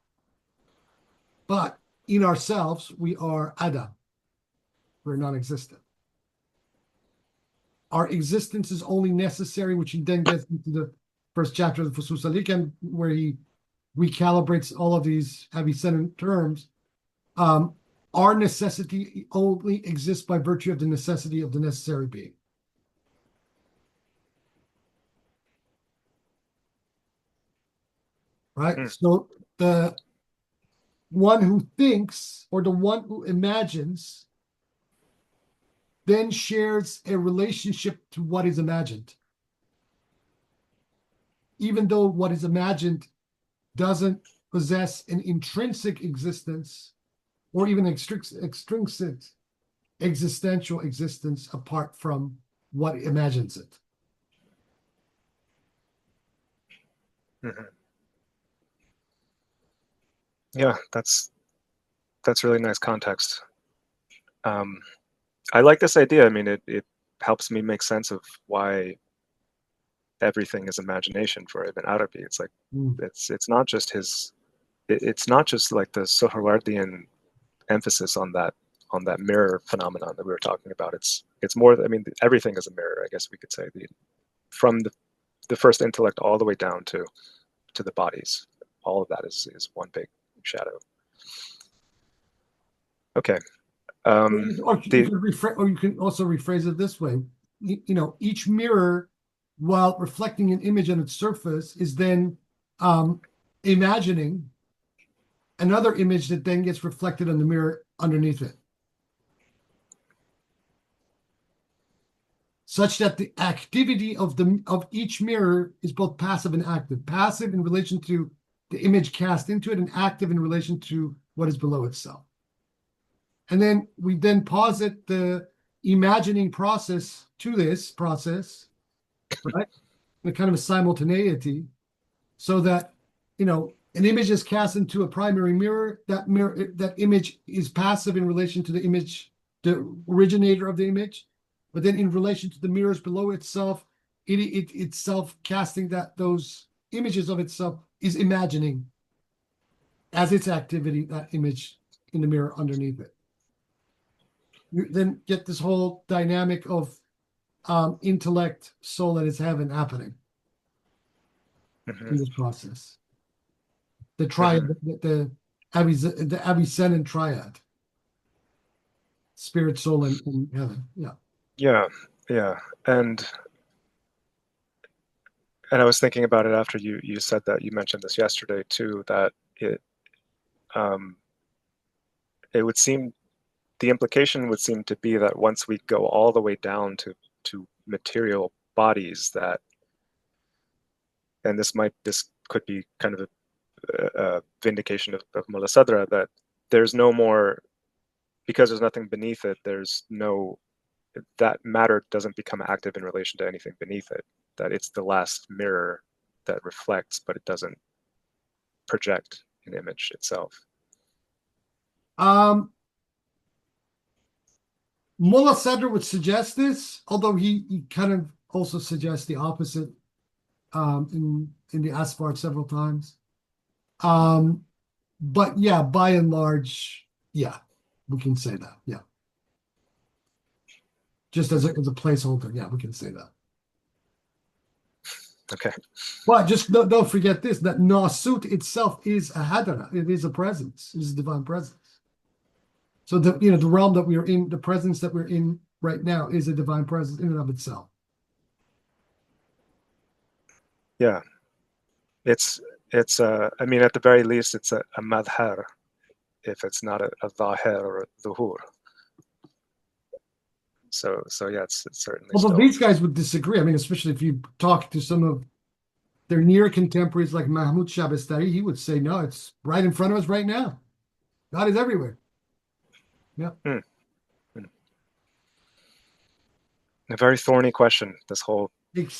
But in ourselves, we are Adam. We're non-existent. Our existence is only necessary, which he then gets into the first chapter of the fusus al-hikam, where he recalibrates all of these heavy sentence terms. Our necessity only exists by virtue of the necessity of the necessary being. Right? So the one who thinks or the one who imagines then shares a relationship to what is imagined. Even though what is imagined doesn't possess an intrinsic existence or even extrinsic existential existence apart from what imagines it. Mm-hmm. Yeah, that's really nice context. I like this idea. I mean, it helps me make sense of why everything is imagination for Ibn Arabi. It's like it's not just it's not just like the Sohrawardian emphasis on that mirror phenomenon that we were talking about. It's more. I mean, everything is a mirror. I guess we could say from the first intellect all the way down to the bodies. All of that is one big shadow. Okay. Or you can also rephrase it this way. Each mirror, while reflecting an image on its surface, is then imagining another image that then gets reflected on the mirror underneath it. Such that the activity of each mirror is both passive and active. Passive in relation to the image cast into it, and active in relation to what is below itself. And then we then posit the imagining process to this process, right? In a kind of a simultaneity, so that, an image is cast into a primary mirror. That image is passive in relation to the image, the originator of the image, but then in relation to the mirrors below itself, it itself casting those images of itself is imagining as its activity that image in the mirror underneath it. You then get this whole dynamic of intellect, soul, and its heaven happening in this process. The triad, the Avicennan triad, spirit, soul, and heaven. Yeah. Yeah. And I was thinking about it after you said that. You mentioned this yesterday too, that it would seem, the implication would seem to be that once we go all the way down to material bodies, that, and this could be kind of a vindication of Mullah Sadra, that there's no more, because there's nothing beneath it, that matter doesn't become active in relation to anything beneath it, that it's the last mirror that reflects, but it doesn't project an image itself. Mullah Sadr would suggest this, although he kind of also suggests the opposite in the Asfar several times. But yeah, by and large, yeah, we can say that. Yeah. Just as a placeholder, yeah, we can say that. Okay. But just don't forget this, that Nasut itself is a hadara. It is a presence. It is a divine presence. So the realm that we are in, the presence that we're in right now is a divine presence in and of itself. Yeah. It's I mean, at the very least, it's a madhar, if it's not a dhahir or a dhuhur. So yeah, it's certainly. Although these guys would disagree. I mean, especially if you talk to some of their near contemporaries like Mahmoud Shabastari, he would say, no, it's right in front of us right now. God is everywhere. Yeah. A very thorny question, this whole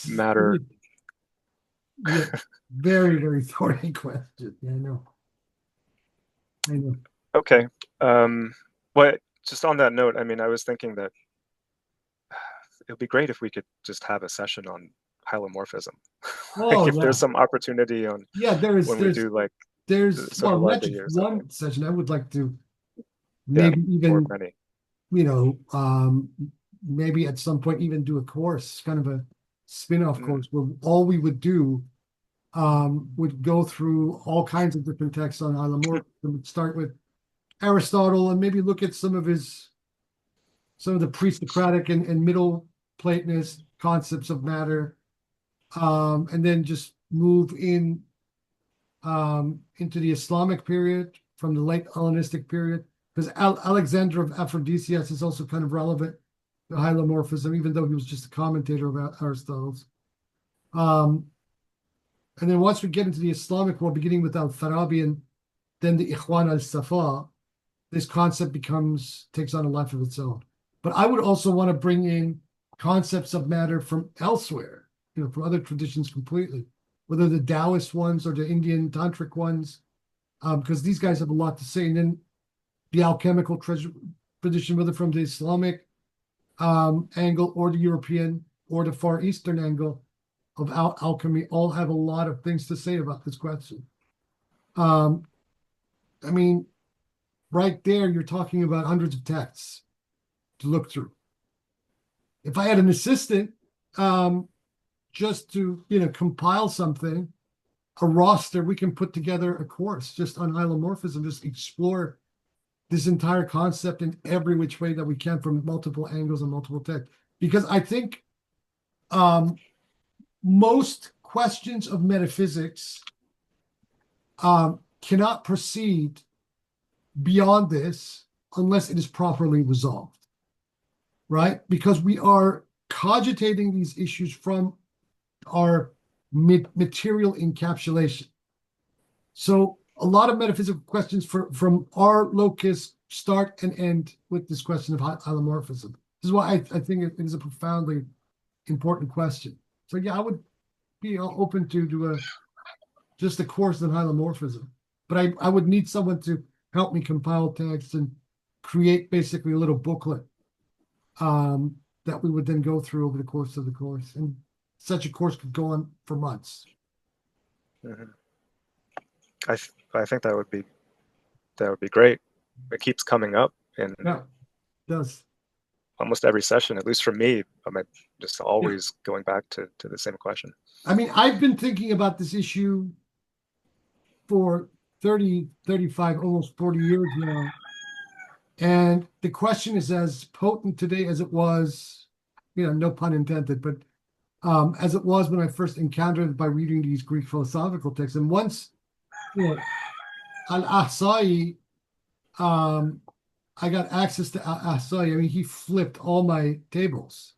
matter. Yeah, very, very thorny question. Yeah, I know. Okay. Well, just on that note, I mean, I was thinking that it would be great if we could just have a session on hylomorphism. Oh, if there's some opportunity on. Yeah, there's we do like. There's not just one session. I would like to maybe maybe at some point even do a course, kind of a spin-off course where all we would do would go through all kinds of different texts on hylomorphism. Would start with Aristotle and maybe look at some of the pre-Socratic and Middle Platonist concepts of matter, and then just move into the Islamic period from the late Hellenistic period, because Alexander of Aphrodisias is also kind of relevant to hylomorphism, even though he was just a commentator of Aristotle's. And then once we get into the Islamic world, beginning with al-Farabi and then the Ikhwan al-Safa, this concept takes on a life of its own. But I would also want to bring in concepts of matter from elsewhere, from other traditions completely, whether the Taoist ones or the Indian tantric ones, because these guys have a lot to say. And then the alchemical tradition, whether from the Islamic angle or the European or the Far Eastern angle of alchemy, all have a lot of things to say about this question. I mean, right there, you're talking about hundreds of texts to look through. If I had an assistant, just to compile something, a roster, we can put together a course just on hylomorphism, just explore this entire concept in every which way that we can from multiple angles and multiple texts. Because I think most questions of metaphysics cannot proceed beyond this unless it is properly resolved, right? Because we are cogitating these issues from our material encapsulation. So a lot of metaphysical questions from our locus start and end with this question of hylomorphism. This is why I think it is a profoundly important question. So yeah, I would be open to do just a course in hylomorphism. But I would need someone to help me compile text and create basically a little booklet that we would then go through over the course of the course. And such a course could go on for months. Mm-hmm. I think that would be great. It keeps coming up in Yeah, it does. almost every session, at least for me. I'm just always going back to the same question. I mean, I've been thinking about this issue for 30, 35, almost 40 years now. And the question is as potent today as it was, no pun intended, but as it was when I first encountered it by reading these Greek philosophical texts. And once, al-Ahsai, I got access to al-Ahsai. I mean, he flipped all my tables.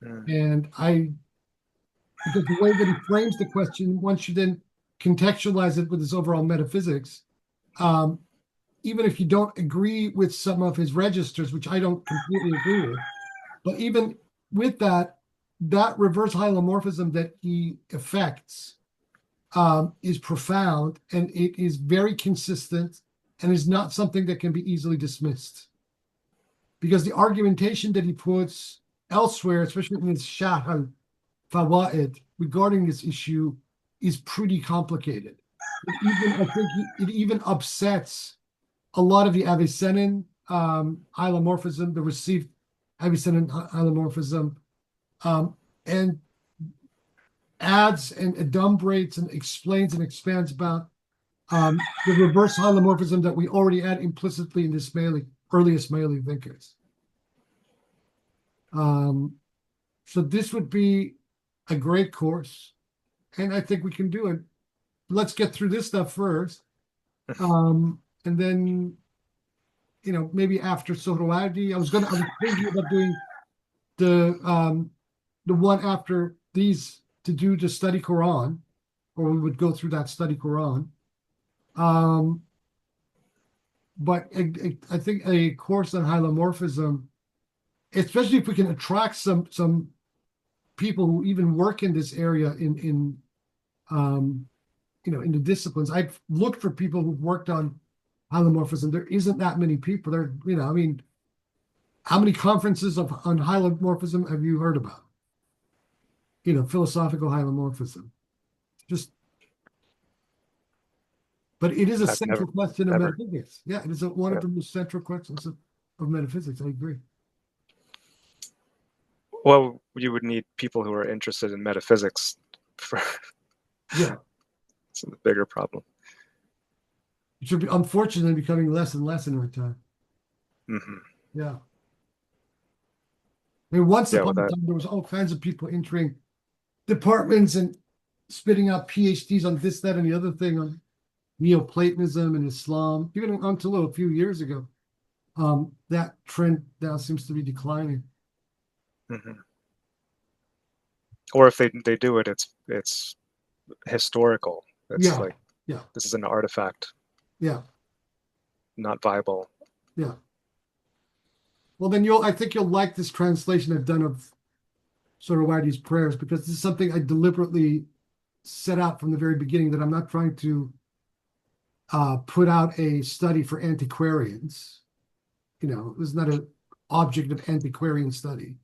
And because the way that he frames the question, once you then contextualize it with his overall metaphysics, even if you don't agree with some of his registers, which I don't completely agree with, but even with that reverse hylomorphism that he effects is profound, and it is very consistent and is not something that can be easily dismissed. Because the argumentation that he puts elsewhere, especially in his Sharh al-Fawaid regarding this issue, is pretty complicated. I think it even upsets a lot of the Avicennan hylomorphism, the received Avicennan hylomorphism, and adds and adumbrates and explains and expands about the reverse hylomorphism that we already had implicitly in the early Ismaili thinkers. So this would be a great course, and I think we can do it. Let's get through this stuff first. And then, maybe after Sohrawardi, I was thinking about doing the one after these to do the study Quran, or we would go through that study Quran. But I think a course on hylomorphism, especially if we can attract some people who even work in this area in the disciplines. I've looked for people who've worked on hylomorphism. There isn't that many people there. How many conferences on hylomorphism have you heard about? Philosophical hylomorphism. But it is a central question of metaphysics. Yeah, it is one of the most central questions of metaphysics. I agree. Well, you would need people who are interested in metaphysics for it's a bigger problem. It should be, unfortunately, becoming less and less in our time. Mm-hmm. Yeah. I mean, once upon a time, there was all kinds of people entering departments and spitting out PhDs on this, that, and the other thing on Neoplatonism and Islam, even until a few years ago. That trend now seems to be declining. Mm-hmm. Or if they do it, it's historical. It's this is an artifact. Yeah. Not viable. Yeah. Well, then I think you'll like this translation I've done of Sohrawardi's prayers, because this is something I deliberately set out from the very beginning, that I'm not trying to put out a study for antiquarians. This is not an object of antiquarian study.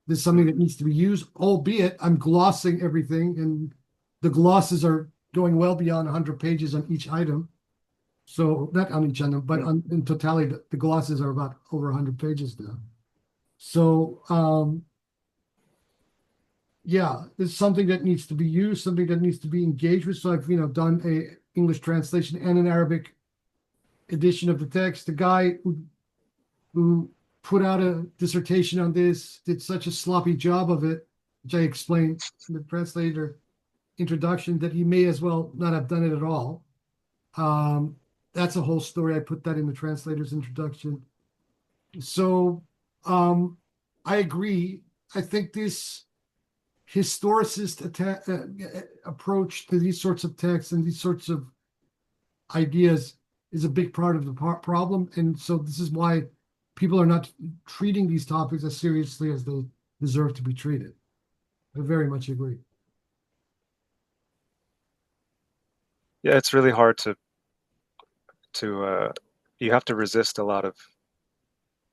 This is something that needs to be used, albeit I'm glossing everything, and the glosses are going well beyond 100 pages on each item. So not on each item, but in totality, the glosses are about over 100 pages now. So it's something that needs to be used, something that needs to be engaged with. So I've done a English translation and an Arabic edition of the text. The guy who put out a dissertation on this did such a sloppy job of it, which I explained in the translator introduction, that he may as well not have done it at all. That's a whole story. I put that in the translator's introduction. So I agree. I think this historicist approach to these sorts of texts and these sorts of ideas is a big part of the problem. And so this is why people are not treating these topics as seriously as they deserve to be treated. I very much agree. Yeah, it's really hard to you have to resist a lot of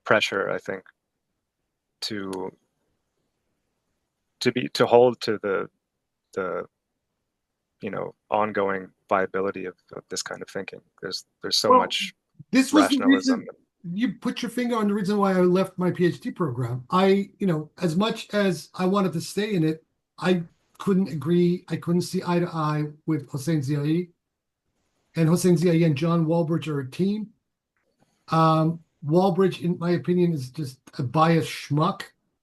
pressure, I think, to hold to the ongoing viability of this kind of thinking. There's so Well, much this was the rationalism. reason you put your finger on the reason why I left my PhD program. As much as I wanted to stay in it, I couldn't agree. I couldn't see eye to eye with Hossein Ziai. And Hossein Ziai and John Walbridge are a team. Walbridge, in my opinion, is just a biased schmuck,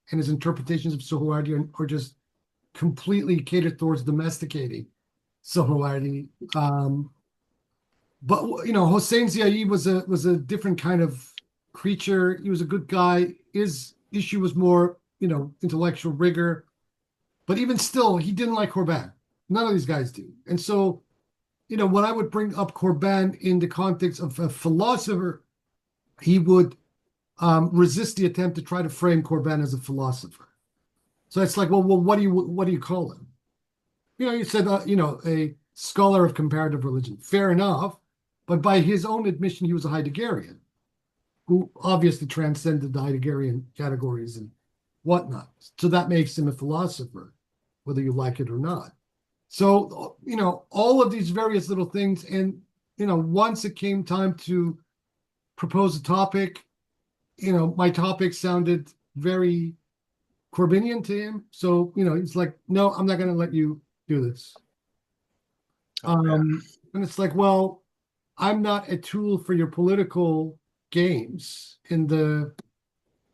and his interpretations of Sohrawardi are just completely catered towards domesticating Sohrawardi. But Hossein Ziai was a different kind of creature. He was a good guy. His issue was more, intellectual rigor. But even still, he didn't like Corban. None of these guys do. And so, when I would bring up Corban in the context of a philosopher, he would resist the attempt to try to frame Corban as a philosopher. So it's like, well, what do you call him? You said, a scholar of comparative religion. Fair enough. But by his own admission, he was a Heideggerian who obviously transcended the Heideggerian categories and whatnot. So that makes him a philosopher, whether you like it or not. So, all of these various little things. And, once it came time to propose a topic, my topic sounded very Corbinian to him. So, he's like, no, I'm not going to let you do this. And it's like, well, I'm not a tool for your political games in the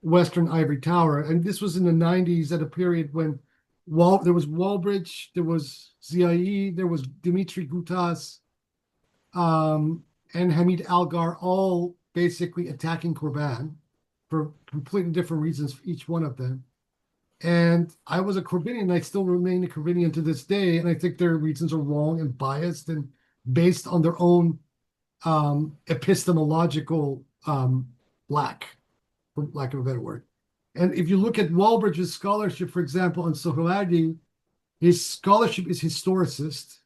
Western Ivory Tower. And this was in the 90s at a period when there was Walbridge, there was Ziai, there was Dimitri Gutas, and Hamid Algar, all basically attacking Corban for completely different reasons for each one of them. And I was a Corbinian, and I still remain a Corbinian to this day. And I think their reasons are wrong and biased and based on their own epistemological lack, for lack of a better word. And if you look at Walbridge's scholarship, for example, on Sohrawardi, his scholarship is historicist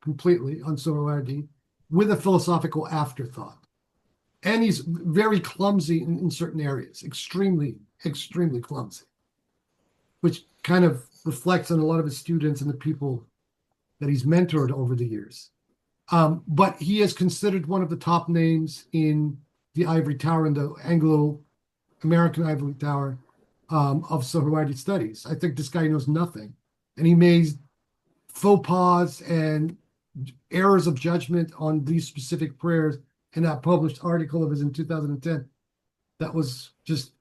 completely on Sohrawardi with a philosophical afterthought. And he's very clumsy in certain areas, extremely, extremely clumsy, which kind of reflects on a lot of his students and the people that he's mentored over the years. But he is considered one of the top names in the Ivory Tower, in the Anglo-American Ivory Tower of Sohrawardi studies. I think this guy knows nothing. And he made faux pas and errors of judgment on these specific prayers in that published article of his in 2010. That was just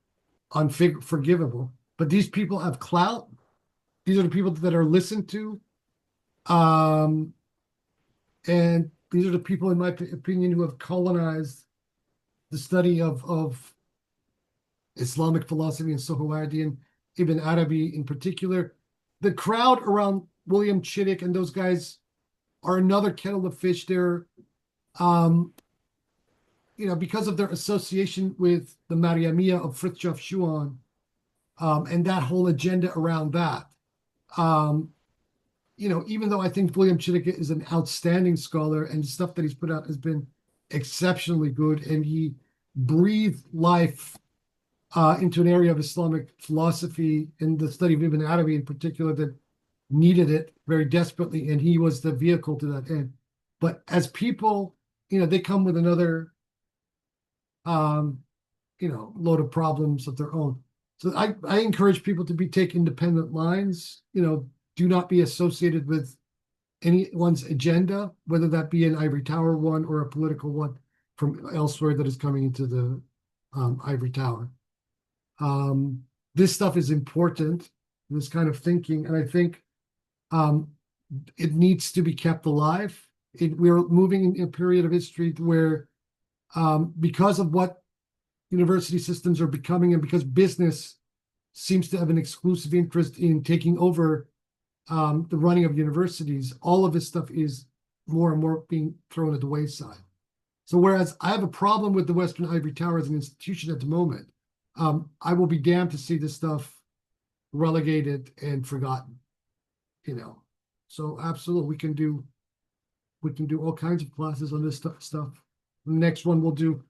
unforgivable. But these people have clout. These are the people that are listened to. And these are the people, in my opinion, who have colonized the study of Islamic philosophy and Sohrawardi and Ibn Arabi in particular. The crowd around William Chittick and those guys are another kettle of fish. They're, because of their association with the Mariamia of Fritjof Schuon and that whole agenda around that. Even though I think William Chittick is an outstanding scholar and the stuff that he's put out has been exceptionally good, and he breathed life into an area of Islamic philosophy in the study of Ibn Arabi in particular that needed it very desperately, and he was the vehicle to that end. But as people, they come with another, load of problems of their own. So I encourage people to take independent lines, do not be associated with anyone's agenda, whether that be an Ivory Tower one or a political one from elsewhere that is coming into the Ivory Tower. This stuff is important, this kind of thinking, and I think it needs to be kept alive. We're moving in a period of history where, because of what university systems are becoming, and because business seems to have an exclusive interest in taking over the running of universities, all of this stuff is more and more being thrown at the wayside. So whereas I have a problem with the Western Ivory Tower as an institution at the moment, I will be damned to see this stuff relegated and forgotten. So absolutely, We can do all kinds of classes on this stuff. The next one we'll do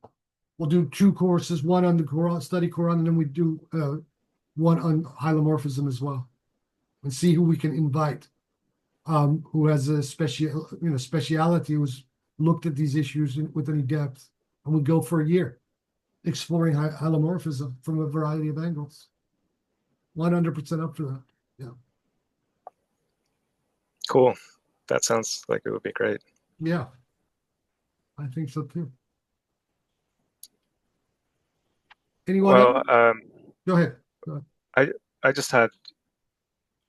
2 courses, one on the Quran, study Quran, and then we do one on hylomorphism as well, and see who we can invite, who has a speciality, who's looked at these issues with any depth, and we go for a year exploring hylomorphism from a variety of angles. 100% up for that. Yeah. Cool. That sounds like it would be great. Yeah. I think so too. Anyone else? Well, Go ahead. I just had.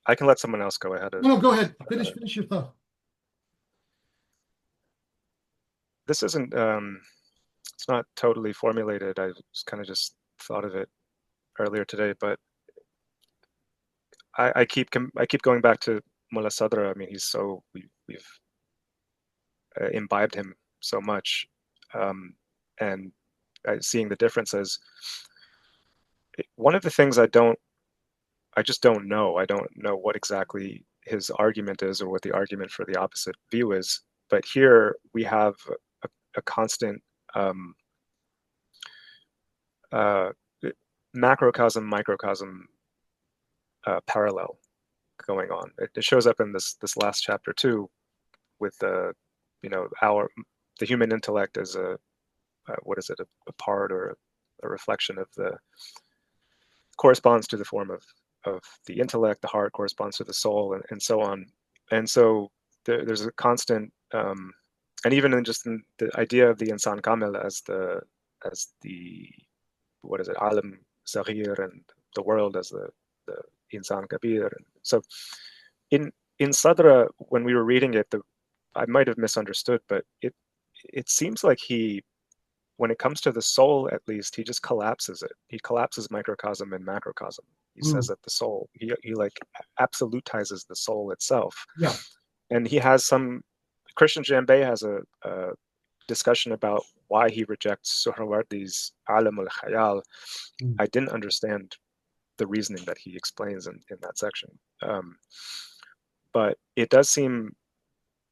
I can let someone else go ahead. No, go ahead. Finish your thought. This isn't. It's not totally formulated. I kind of just thought of it earlier today, but I keep going back to Mullah Sadra. I mean, he's so we've imbibed him so much, and seeing the differences. One of the things I just don't know. I don't know what exactly his argument is, or what the argument for the opposite view is. But here we have a constant macrocosm microcosm parallel going on. It shows up in this last chapter too, with the human intellect as a part or a reflection of the corresponds to the form of the intellect. The heart corresponds to the soul, and so on. And so there's a constant, and even in the idea of the insan kamil as the alam saghir, and the world as the insan kabir. And so in Sadra, when we were reading it, I might have misunderstood, but it seems like when it comes to the soul, at least, he just collapses it. He collapses microcosm and macrocosm. He says that the soul, he like absolutizes the soul itself. Yeah. And he has Christian Jambay has a discussion about why he rejects Suhrawardi's Alam al-Khayal. I didn't understand the reasoning that he explains in that section. But it does seem,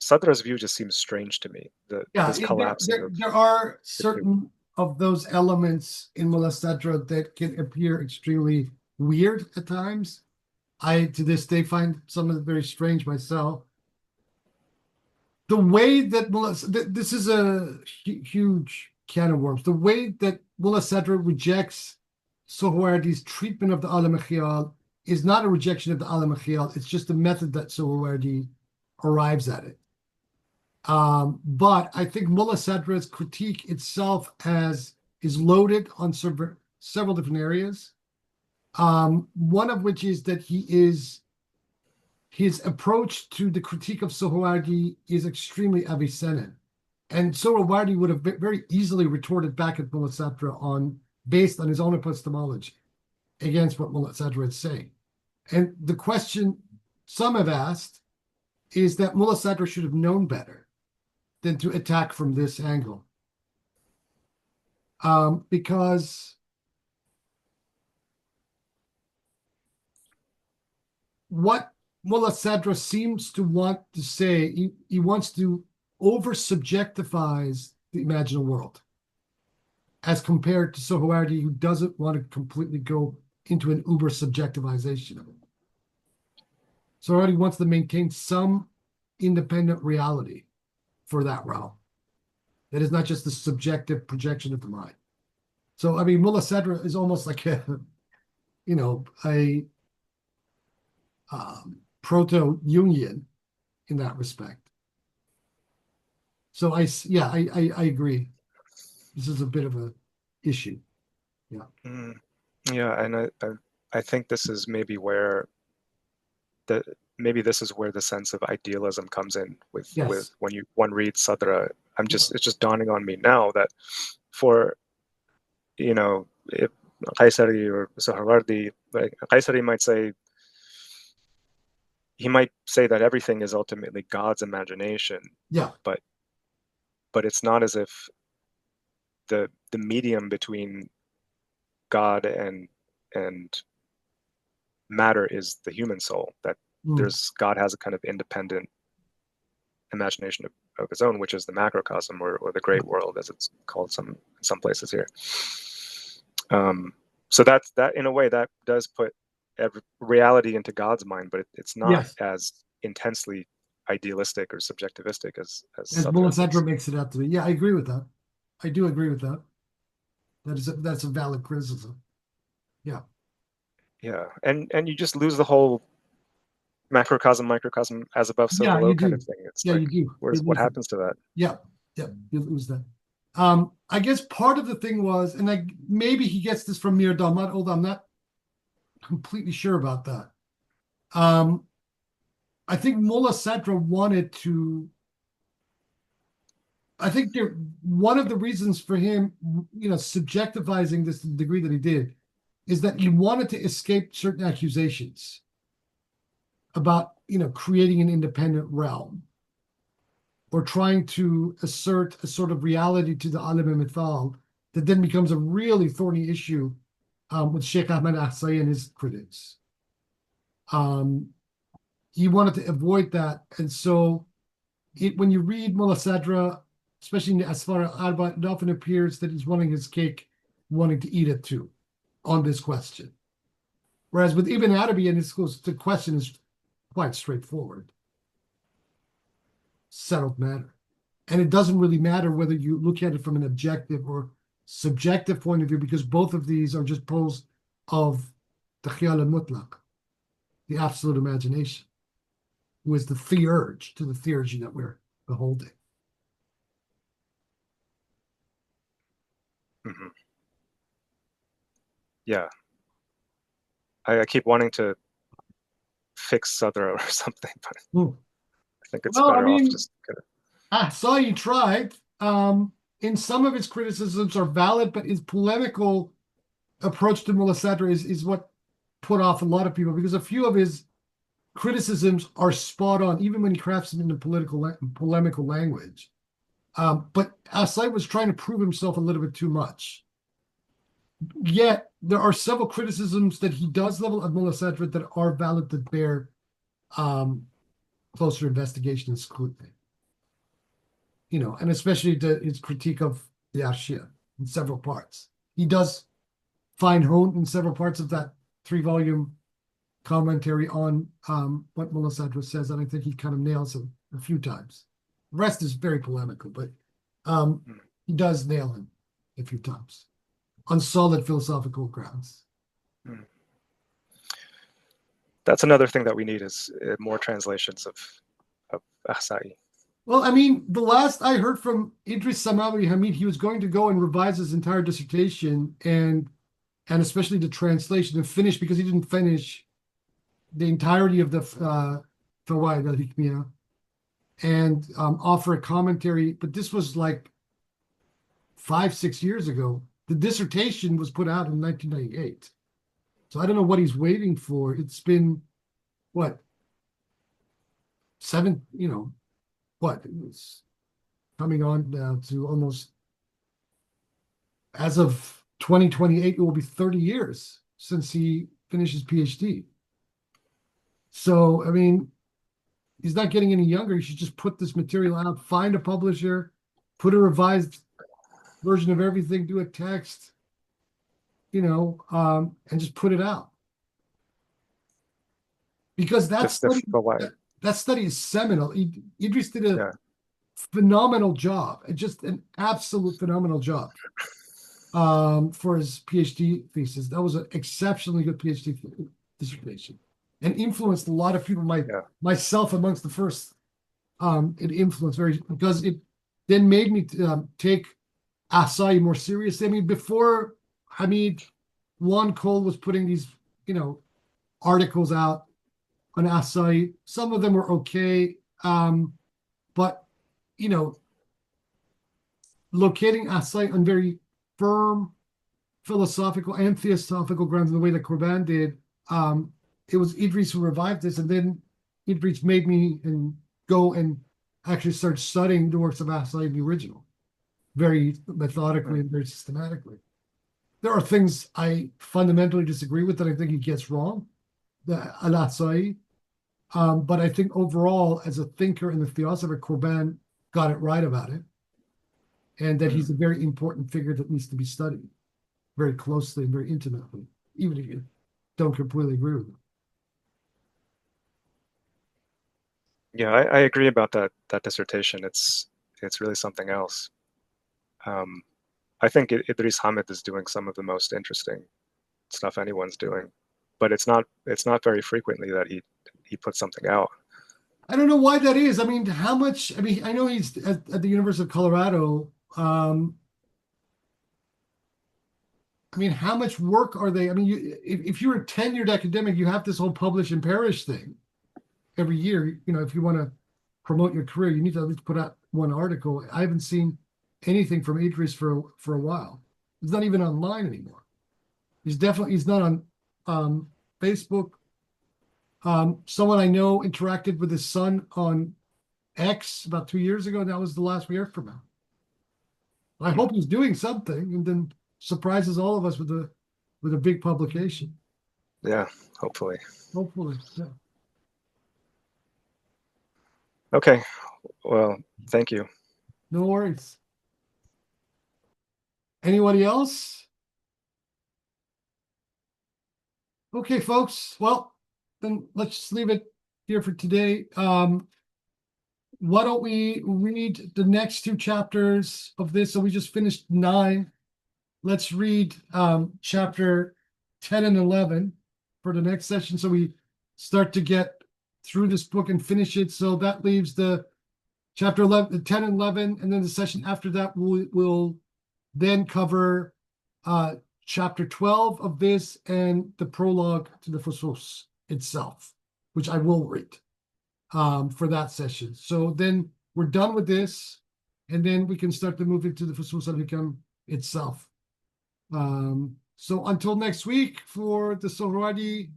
Sadra's view just seems strange to me. This collapsing there are certain of those elements in Mullah Sadra that can appear extremely weird at times. I, to this day, find some of it very strange myself. The way that this is a huge can of worms. The way that Mullah Sadra rejects Sohrawardi's treatment of the Alam al-Khayal is not a rejection of the Alam al-Khayal. It's just the method that Sohrawardi arrives at it. But I think Mullah Sadra's critique itself is loaded on several different areas. One of which is that his approach to the critique of Sohrawardi is extremely Avicennan. And Sohrawardi would have very easily retorted back at Mullah Sadra based on his own epistemology against what Mullah Sadra is saying. And the question some have asked is that Mullah Sadra should have known better than to attack from this angle. Because what Mullah Sadra seems to want to say, he wants to over-subjectifies the imaginal world as compared to Sohrawardi, who doesn't want to completely go into an uber-subjectivization of it. Sohrawardi wants to maintain some independent reality for that realm. That is not just the subjective projection of the mind. So, I mean, Mullah Sadra is almost like a proto-Jungian in that respect. So I agree. This is a bit of a issue. Yeah. Yeah, and I think this is maybe where this is where the sense of idealism comes in with when one reads Sadra. It's just dawning on me now that for if Qaysari or Suhrawardi, like Qaysari he might say that everything is ultimately God's imagination. Yeah. But it's not as if the medium between God and matter is the human soul. That God has a kind of independent imagination of his own, which is the macrocosm or the great world, as it's called in some places here. So that in a way that does put reality into God's mind, but it's not Yes. as intensely idealistic or subjectivistic as Mullah Sadra Sadra makes it out to be. Yeah, I agree with that. I do agree with that. That's a valid criticism. Yeah. Yeah, and you just lose the whole macrocosm, microcosm, as above, so Yeah, below you kind do. of thing. It's Yeah, like, you do. what happens to that? Yeah, you lose that. I guess part of the thing was, and maybe he gets this from Mir Dalmat, although I'm not completely sure about that. I think Mullah Sadra wanted to. I think one of the reasons for him, subjectivizing this to the degree that he did, is that he wanted to escape certain accusations about, creating an independent realm or trying to assert a sort of reality to the alim mithal that then becomes a really thorny issue with Sheikh Ahmed Ahsai and his critics. He wanted to avoid that, and so when you read Mullah Sadra, especially in the Asfar al-Arba, it often appears that he's wanting his cake, wanting to eat it too, on this question. Whereas with Ibn Arabi and his schools, the question is quite straightforward. Settled matter. And it doesn't really matter whether you look at it from an objective or subjective point of view, because both of these are just poles of the khiyal al-mutlaq, the absolute imagination, who is the theurge to the theurgy that we're beholding. Mm-hmm. Yeah. I keep wanting to fix Sadra or something, but I think it's better off just kind of. I saw you tried. In some of his criticisms are valid, but his polemical approach to Mullah Sadra is what put off a lot of people, because a few of his criticisms are spot on, even when he crafts them in a polemical language. But Asai was trying to prove himself a little bit too much. Yet there are several criticisms that he does level at Mullah Sadra that are valid, that bear closer investigation and scrutiny. And especially his critique of the Ashia in several parts. He does find hone in several parts of that 3-volume commentary on what Mullah Sadra says, and I think he kind of nails him a few times. The rest is very polemical, but he does nail him a few times on solid philosophical grounds. That's another thing that we need, is more translations of Ahsai. Well, I mean, the last I heard from Idris Samawi Hamid, he was going to go and revise his entire dissertation and especially the translation and finish, because he didn't finish the entirety of the Fawaid al-Hikmiyah, and offer a commentary. But this was like 5-6 years ago. The dissertation was put out in 1998. So I don't know what he's waiting for. It's been, what, it's coming on now to almost, as of 2028, it will be 30 years since he finished his PhD. So, I mean, he's not getting any younger. You should just put this material out, find a publisher, put a revised version of everything, do a text, and just put it out. Because that study is seminal. Idris did a phenomenal job, just an absolute phenomenal job for his PhD thesis. That was an exceptionally good PhD dissertation, and influenced a lot of people, myself amongst the first. It influenced because it then made me take Ahsai more seriously. I mean, before Hamid, Juan Cole was putting these, articles out on Ahsai. Some of them were okay, but locating Ahsai on very firm philosophical and theosophical grounds in the way that Qurban did, it was Idris who revived this, and then Idris made me go and actually start studying the works of Ahsai in the original, very methodically and very systematically. There are things I fundamentally disagree with that I think he gets wrong, the al-Ahsai, but I think overall, as a thinker and a theosopher, Qurban got it right about it, and that he's a very important figure that needs to be studied very closely and very intimately, even if you don't completely agree with him. Yeah, I agree about that dissertation. It's really something else. I think Idris Hamid is doing some of the most interesting stuff anyone's doing, but it's not very frequently that he puts something out. I don't know why that is. I mean, how much? I mean, I know he's at the University of Colorado. I mean, how much work are they? I mean, if you're a tenured academic, you have this whole publish and perish thing every year. You know, if you want to promote your career, you need to at least put out one article. I haven't seen anything from Idris for a while. He's not even online anymore. He's not on Facebook. Someone I know interacted with his son on X about 2 years ago, and that was the last we heard from him. I hope he's doing something, and then surprises all of us with a big publication. Yeah, hopefully. Hopefully, yeah. Okay, well, thank you. No worries. Anybody else? Okay, folks. Well, then let's just leave it here for today. Why don't we read the next two chapters of this? So we just finished 9. Let's read chapter 10 and 11 for the next session, so we start to get through this book and finish it. So that leaves the chapter 11, 10 and 11, and then the session after that we'll then cover chapter 12 of this and the prologue to the fusus itself, which I will read for that session. So then we're done with this, and then we can start to move into the fusus al-hikam itself. So until next week for the Sohradi,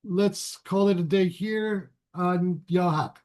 let's call it a day here on Yahak.